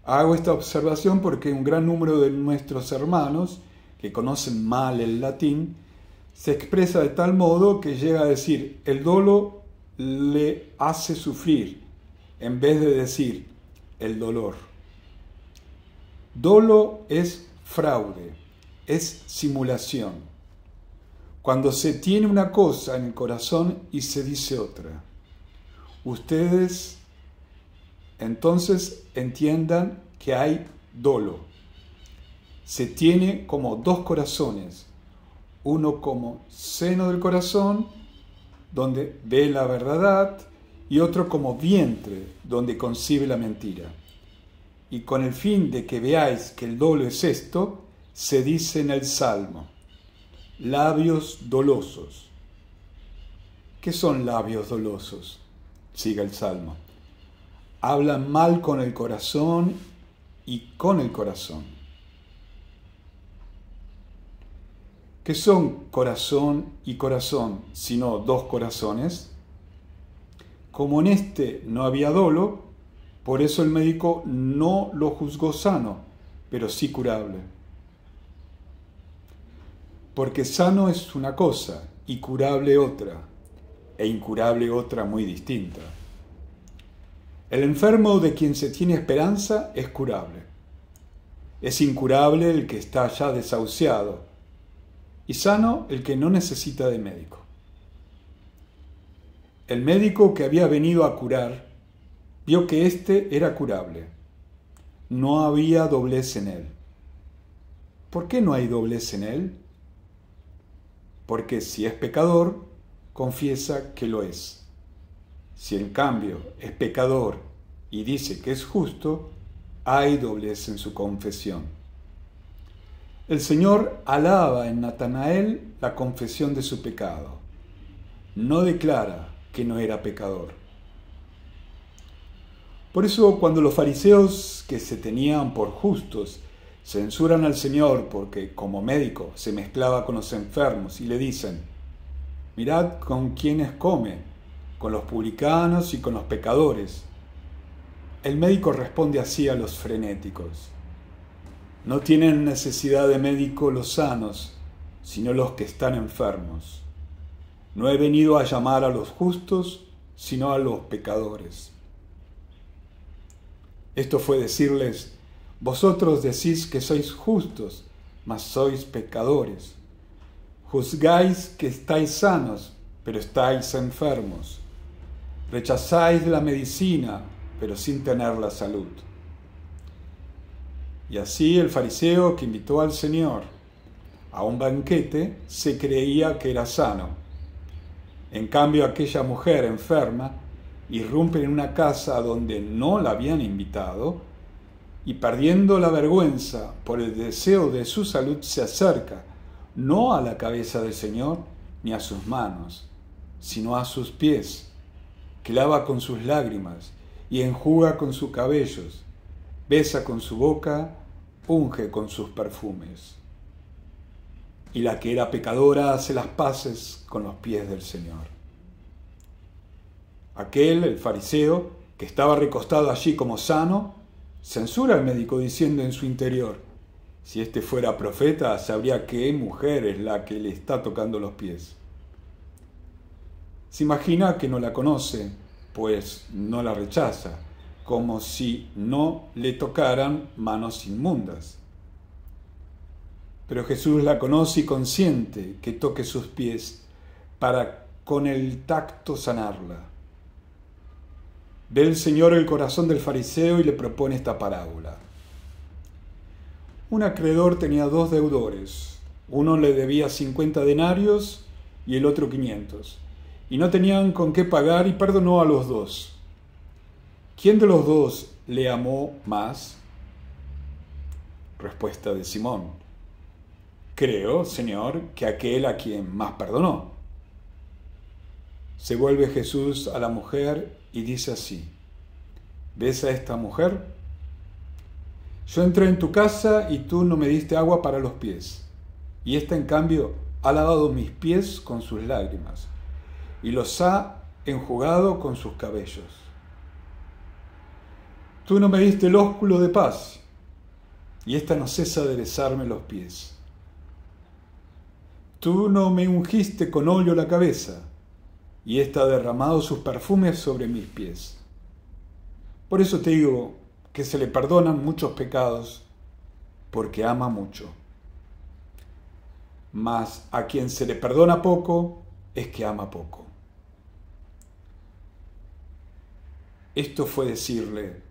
Hago esta observación porque un gran número de nuestros hermanos, que conocen mal el latín, se expresa de tal modo que llega a decir el dolo le hace sufrir, en vez de decir el dolor. Dolo es fraude, es simulación. Cuando se tiene una cosa en el corazón y se dice otra. Ustedes entonces entiendan que hay dolo. Se tiene como dos corazones, uno como seno del corazón, donde ve la verdad, y otro como vientre, donde concibe la mentira. Y con el fin de que veáis que el dolo es esto, se dice en el Salmo, labios dolosos. ¿Qué son labios dolosos? Sigue el Salmo. Hablan mal con el corazón y con el corazón. ¿Qué son corazón y corazón, sino dos corazones? Como en este no había dolo, por eso el médico no lo juzgó sano, pero sí curable. Porque sano es una cosa y curable otra, e incurable otra muy distinta. El enfermo de quien se tiene esperanza es curable. Es incurable el que está ya desahuciado, y sano el que no necesita de médico. El médico que había venido a curar vio que éste era curable. No había doblez en él. ¿Por qué no hay doblez en él? Porque si es pecador, confiesa que lo es. Si en cambio es pecador y dice que es justo, hay doblez en su confesión. El Señor alaba en Natanael la confesión de su pecado. No declara que no era pecador. Por eso cuando los fariseos, que se tenían por justos, censuran al Señor porque como médico se mezclaba con los enfermos y le dicen: mirad con quienes come, con los publicanos y con los pecadores, el médico responde así a los frenéticos: no tienen necesidad de médico los sanos, sino los que están enfermos. No he venido a llamar a los justos, sino a los pecadores. Esto fue decirles: vosotros decís que sois justos, mas sois pecadores. Juzgáis que estáis sanos, pero estáis enfermos. Rechazáis la medicina, pero sin tener la salud. Y así el fariseo que invitó al Señor a un banquete se creía que era sano. En cambio, aquella mujer enferma irrumpe en una casa donde no la habían invitado y, perdiendo la vergüenza por el deseo de su salud, se acerca no a la cabeza del Señor ni a sus manos, sino a sus pies, que lava con sus lágrimas y enjuga con sus cabellos, besa con su boca, unge con sus perfumes. Y la que era pecadora hace las paces con los pies del Señor. Aquel, el fariseo, que estaba recostado allí como sano, censura al médico diciendo en su interior: si este fuera profeta, sabría qué mujer es la que le está tocando los pies. Se imagina que no la conoce, pues no la rechaza, como si no le tocaran manos inmundas. Pero Jesús la conoce y consiente que toque sus pies para con el tacto sanarla. Ve el Señor el corazón del fariseo y le propone esta parábola. Un acreedor tenía 2 deudores. Uno le debía 50 denarios y el otro 500. Y no tenían con qué pagar y perdonó a los 2. ¿Quién de los 2 le amó más? Respuesta de Simón: creo, Señor, que aquel a quien más perdonó. Se vuelve Jesús a la mujer y dice así: ¿ves a esta mujer? Yo entré en tu casa y tú no me diste agua para los pies, y ésta en cambio ha lavado mis pies con sus lágrimas y los ha enjugado con sus cabellos. Tú no me diste el ósculo de paz, y ésta no cesa de besarme los pies. Tú no me ungiste con óleo la cabeza, y ésta ha derramado sus perfumes sobre mis pies. Por eso te digo que se le perdonan muchos pecados, porque ama mucho. Mas a quien se le perdona poco, es que ama poco. Esto fue decirle: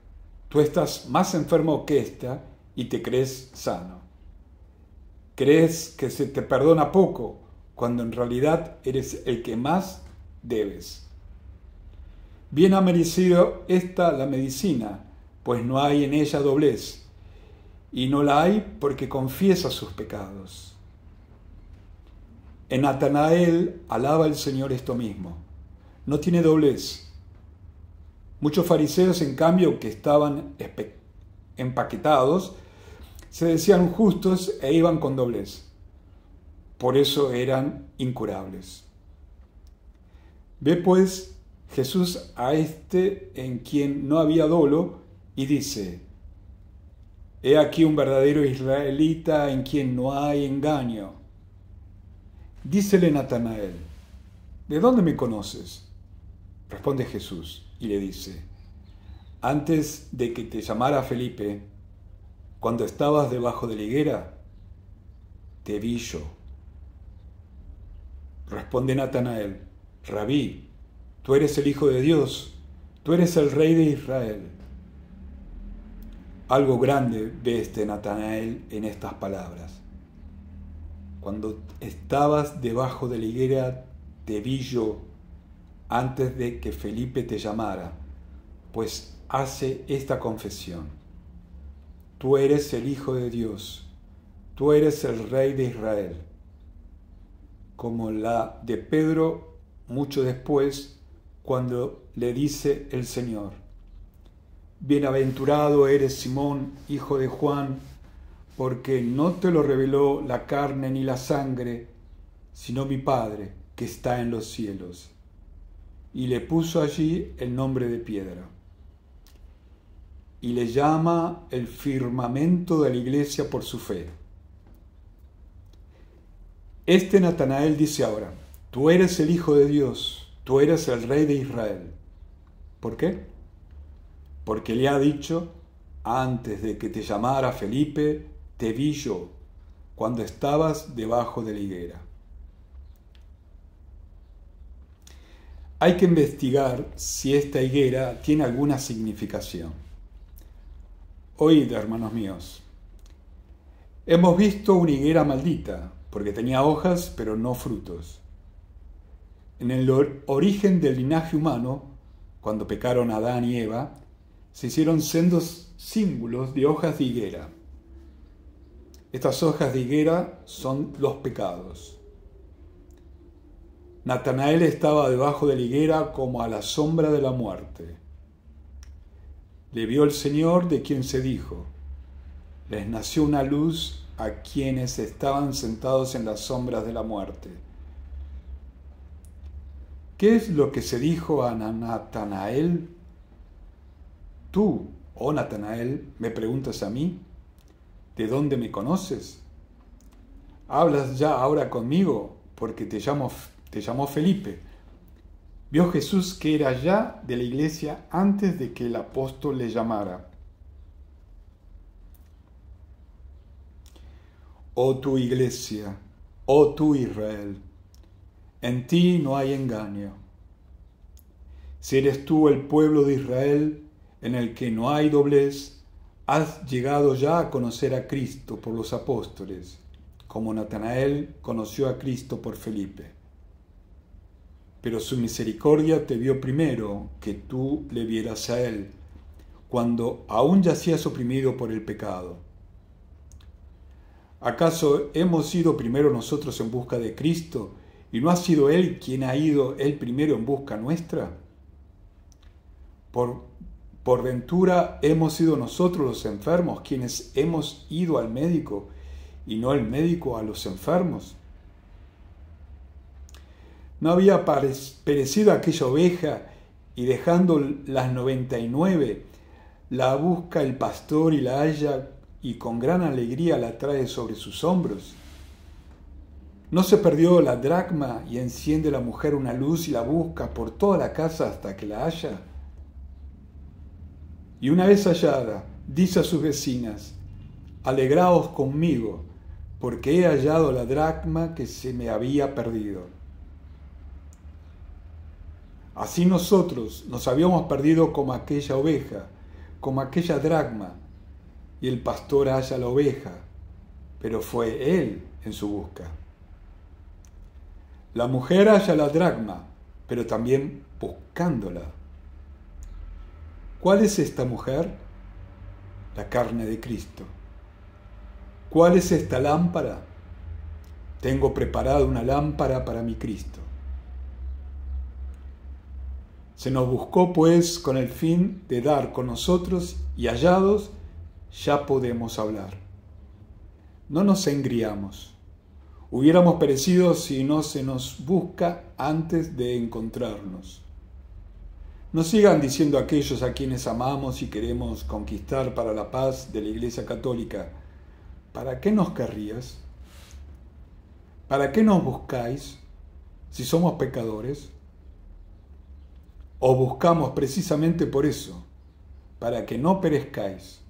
tú estás más enfermo que ésta y te crees sano. Crees que se te perdona poco, cuando en realidad eres el que más debes. Bien ha merecido esta la medicina, pues no hay en ella doblez, y no la hay porque confiesa sus pecados. En Natanael alaba el Señor esto mismo: no tiene doblez. Muchos fariseos, en cambio, que estaban empaquetados, se decían justos e iban con doblez. Por eso eran incurables. Ve pues Jesús a este en quien no había dolo y dice: he aquí un verdadero israelita en quien no hay engaño. Dícele Natanael: ¿de dónde me conoces? Responde Jesús y le dice: antes de que te llamara Felipe, cuando estabas debajo de la higuera, te vi yo. Responde Natanael: Rabí, tú eres el Hijo de Dios, tú eres el Rey de Israel. Algo grande ve este Natanael en estas palabras. Cuando estabas debajo de la higuera, te vi yo, antes de que Felipe te llamara, pues hace esta confesión: tú eres el Hijo de Dios, tú eres el Rey de Israel. Como la de Pedro mucho después, cuando le dice el Señor: bienaventurado eres Simón, hijo de Juan, porque no te lo reveló la carne ni la sangre, sino mi Padre que está en los cielos. Y le puso allí el nombre de piedra. Y le llama el firmamento de la iglesia por su fe. Este Natanael dice ahora: tú eres el Hijo de Dios, tú eres el Rey de Israel. ¿Por qué? Porque le ha dicho: antes de que te llamara Felipe, te vi yo, cuando estabas debajo de la higuera. Hay que investigar si esta higuera tiene alguna significación. Oíd, hermanos míos, hemos visto una higuera maldita, porque tenía hojas pero no frutos. En el origen del linaje humano, cuando pecaron Adán y Eva, se hicieron sendos símbolos de hojas de higuera. Estas hojas de higuera son los pecados. Natanael estaba debajo de la higuera como a la sombra de la muerte. Le vio el Señor, de quien se dijo: les nació una luz a quienes estaban sentados en las sombras de la muerte. ¿Qué es lo que se dijo a Natanael? Tú, oh Natanael, me preguntas a mí: ¿de dónde me conoces? Hablas ya ahora conmigo porque te llamó Felipe. Vio Jesús que era ya de la iglesia antes de que el apóstol le llamara. Oh tu iglesia, oh tu Israel, en ti no hay engaño. Si eres tú el pueblo de Israel, en el que no hay doblez, has llegado ya a conocer a Cristo por los apóstoles, como Natanael conoció a Cristo por Felipe. Pero su misericordia te vio primero que tú le vieras a él, cuando aún yacías oprimido por el pecado. ¿Acaso hemos ido primero nosotros en busca de Cristo, y no ha sido Él quien ha ido Él primero en busca nuestra? Por ventura hemos sido nosotros los enfermos quienes hemos ido al médico, y no el médico a los enfermos. ¿No había perecido aquella oveja, y dejando las 99, la busca el pastor y la halla, y con gran alegría la trae sobre sus hombros? ¿No se perdió la dracma, y enciende la mujer una luz y la busca por toda la casa hasta que la halla? Y una vez hallada, dice a sus vecinas: alegraos conmigo, porque he hallado la dracma que se me había perdido. Así nosotros nos habíamos perdido como aquella oveja, como aquella dracma, y el pastor halla la oveja, pero fue él en su busca. La mujer halla la dracma, pero también buscándola. ¿Cuál es esta mujer? La carne de Cristo. ¿Cuál es esta lámpara? Tengo preparada una lámpara para mi Cristo. Se nos buscó, pues, con el fin de dar con nosotros, y hallados, ya podemos hablar. No nos engriamos. Hubiéramos perecido si no se nos busca antes de encontrarnos. No sigan diciendo aquellos a quienes amamos y queremos conquistar para la paz de la Iglesia Católica: ¿para qué nos querrías? ¿Para qué nos buscáis si somos pecadores? Os buscamos precisamente por eso, para que no perezcáis.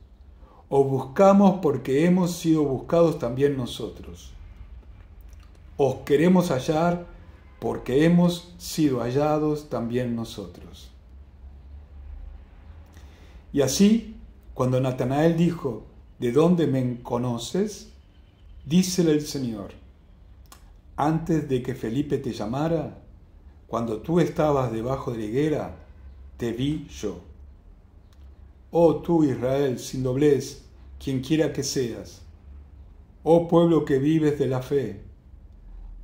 Os buscamos porque hemos sido buscados también nosotros. Os queremos hallar porque hemos sido hallados también nosotros. Y así, cuando Natanael dijo: ¿de dónde me conoces?, dícele el Señor: antes de que Felipe te llamara, cuando tú estabas debajo de la higuera, te vi yo. Oh tú, Israel, sin doblez, quien quiera que seas, oh pueblo que vives de la fe,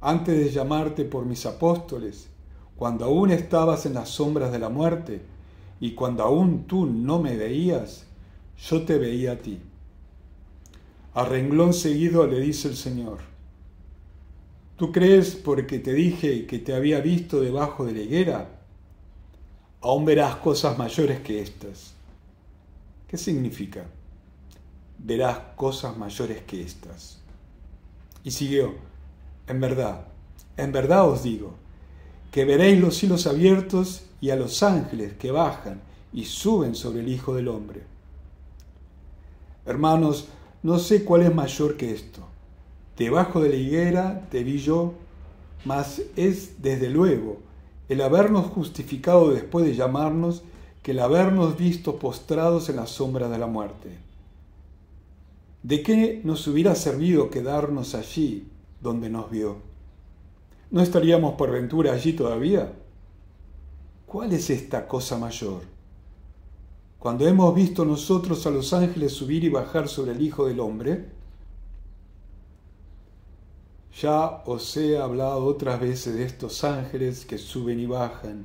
antes de llamarte por mis apóstoles, cuando aún estabas en las sombras de la muerte, y cuando aún tú no me veías, yo te veía a ti. A renglón seguido le dice el Señor: ¿tú crees porque te dije que te había visto debajo de la higuera? Aún verás cosas mayores que estas. ¿Qué significa? Verás cosas mayores que estas. Y siguió: en verdad os digo, que veréis los cielos abiertos y a los ángeles que bajan y suben sobre el Hijo del Hombre. Hermanos, no sé cuál es mayor que esto. Debajo de la higuera te vi yo, mas es desde luego el habernos justificado después de llamarnos que el habernos visto postrados en las sombras de la muerte. ¿De qué nos hubiera servido quedarnos allí donde nos vio? ¿No estaríamos por ventura allí todavía? ¿Cuál es esta cosa mayor? Cuando hemos visto nosotros a los ángeles subir y bajar sobre el Hijo del Hombre. Ya os he hablado otras veces de estos ángeles que suben y bajan,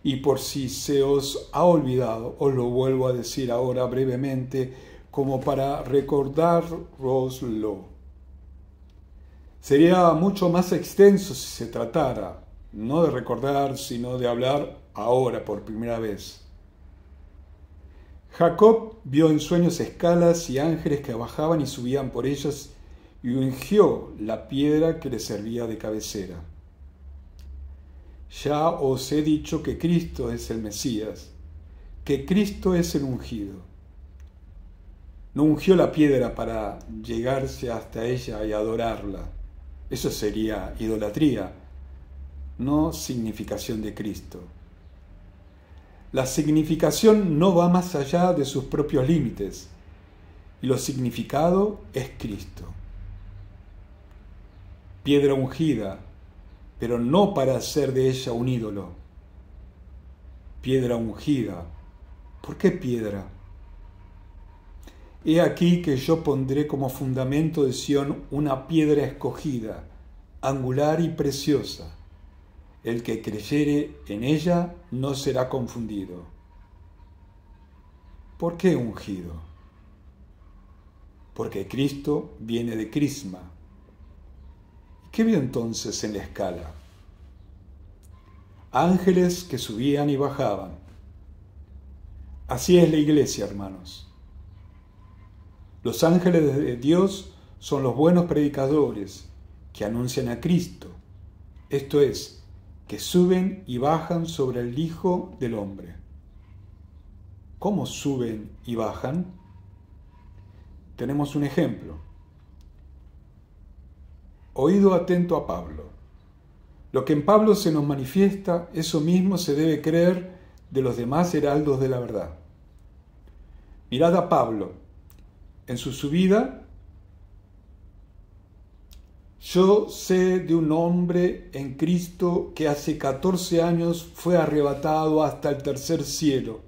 y por si se os ha olvidado, os lo vuelvo a decir ahora brevemente, como para recordároslo. Sería mucho más extenso si se tratara, no de recordar, sino de hablar ahora por primera vez. Jacob vio en sueños escalas y ángeles que bajaban y subían por ellas, y ungió la piedra que le servía de cabecera. Ya os he dicho que Cristo es el Mesías, que Cristo es el ungido. No ungió la piedra para llegarse hasta ella y adorarla. Eso sería idolatría, no significación de Cristo. La significación no va más allá de sus propios límites, y lo significado es Cristo. Piedra ungida, pero no para hacer de ella un ídolo. Piedra ungida. ¿Por qué piedra? He aquí que yo pondré como fundamento de Sión una piedra escogida, angular y preciosa. El que creyere en ella no será confundido. ¿Por qué ungido? Porque Cristo viene de crisma. ¿Qué vio entonces en la escala? Ángeles que subían y bajaban. Así es la iglesia, hermanos. Los ángeles de Dios son los buenos predicadores que anuncian a Cristo, esto es, que suben y bajan sobre el Hijo del Hombre. ¿Cómo suben y bajan? Tenemos un ejemplo. Oído atento a Pablo. Lo que en Pablo se nos manifiesta, eso mismo se debe creer de los demás heraldos de la verdad. Mirad a Pablo. En su subida, yo sé de un hombre en Cristo que hace 14 años fue arrebatado hasta el tercer cielo.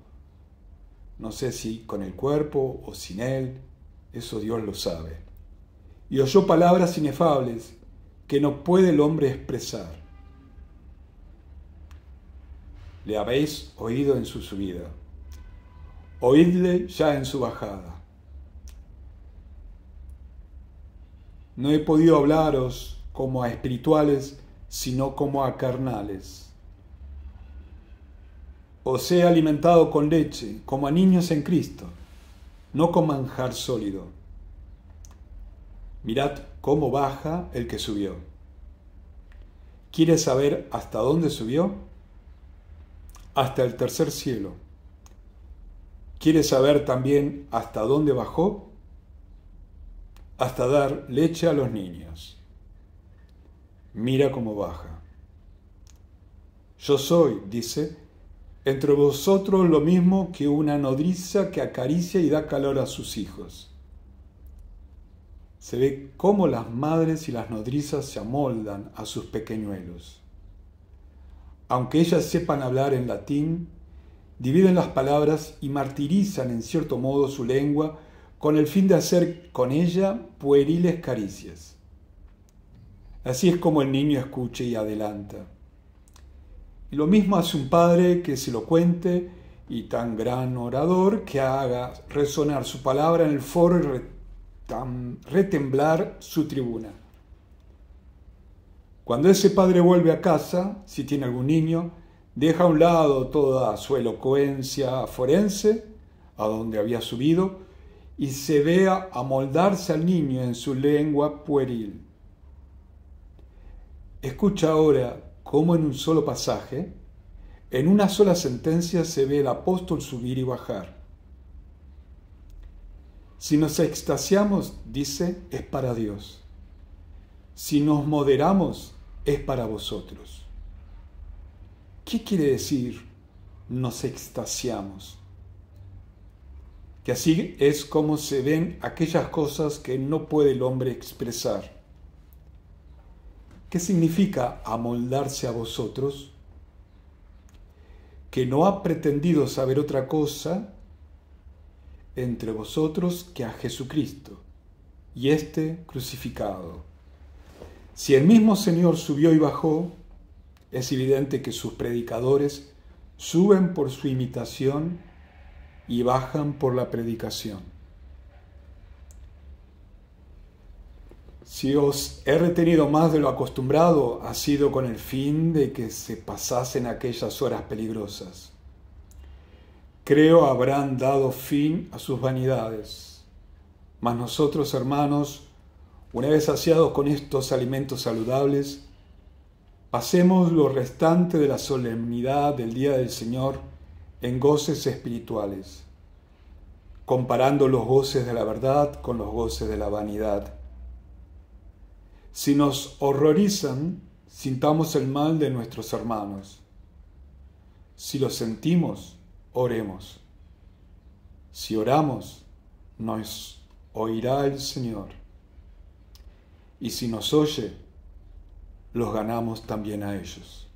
No sé si con el cuerpo o sin él, eso Dios lo sabe. Y oyó palabras inefables que no puede el hombre expresar. Le habéis oído en su subida. Oídle ya en su bajada. No he podido hablaros como a espirituales, sino como a carnales. os he alimentado con leche, como a niños en Cristo, no con manjar sólido. Mirad cómo baja el que subió. ¿Quieres saber hasta dónde subió? Hasta el tercer cielo. ¿Quieres saber también hasta dónde bajó? Hasta dar leche a los niños. Mira cómo baja. Yo soy, dice, entre vosotros lo mismo que una nodriza que acaricia y da calor a sus hijos. Se ve cómo las madres y las nodrizas se amoldan a sus pequeñuelos. Aunque ellas sepan hablar en latín, dividen las palabras y martirizan en cierto modo su lengua con el fin de hacer con ella pueriles caricias. Así es como el niño escucha y adelanta. Y lo mismo hace un padre que se lo cuente y tan gran orador que haga resonar su palabra en el foro y retemblar su tribuna. Cuando ese padre vuelve a casa, si tiene algún niño, deja a un lado toda su elocuencia forense, a donde había subido, y se ve amoldarse al niño en su lengua pueril. Escucha ahora cómo en un solo pasaje, en una sola sentencia, se ve el apóstol subir y bajar. Si nos extasiamos, dice, es para Dios. Si nos moderamos, es para vosotros. ¿Qué quiere decir nos extasiamos? Que así es como se ven aquellas cosas que no puede el hombre expresar. ¿Qué significa amoldarse a vosotros? Que no ha pretendido saber otra cosa entre vosotros que a Jesucristo y éste crucificado. Si el mismo Señor subió y bajó, es evidente que sus predicadores suben por su imitación y bajan por la predicación. Si os he retenido más de lo acostumbrado, ha sido con el fin de que se pasasen aquellas horas peligrosas. Creo habrán dado fin a sus vanidades. Mas nosotros, hermanos, una vez saciados con estos alimentos saludables, pasemos lo restante de la solemnidad del Día del Señor en goces espirituales, comparando los goces de la verdad con los goces de la vanidad. Si nos horrorizan, sintamos el mal de nuestros hermanos. Si lo sentimos, oremos. Si oramos, nos oirá el Señor. Y si nos oye, los ganamos también a ellos.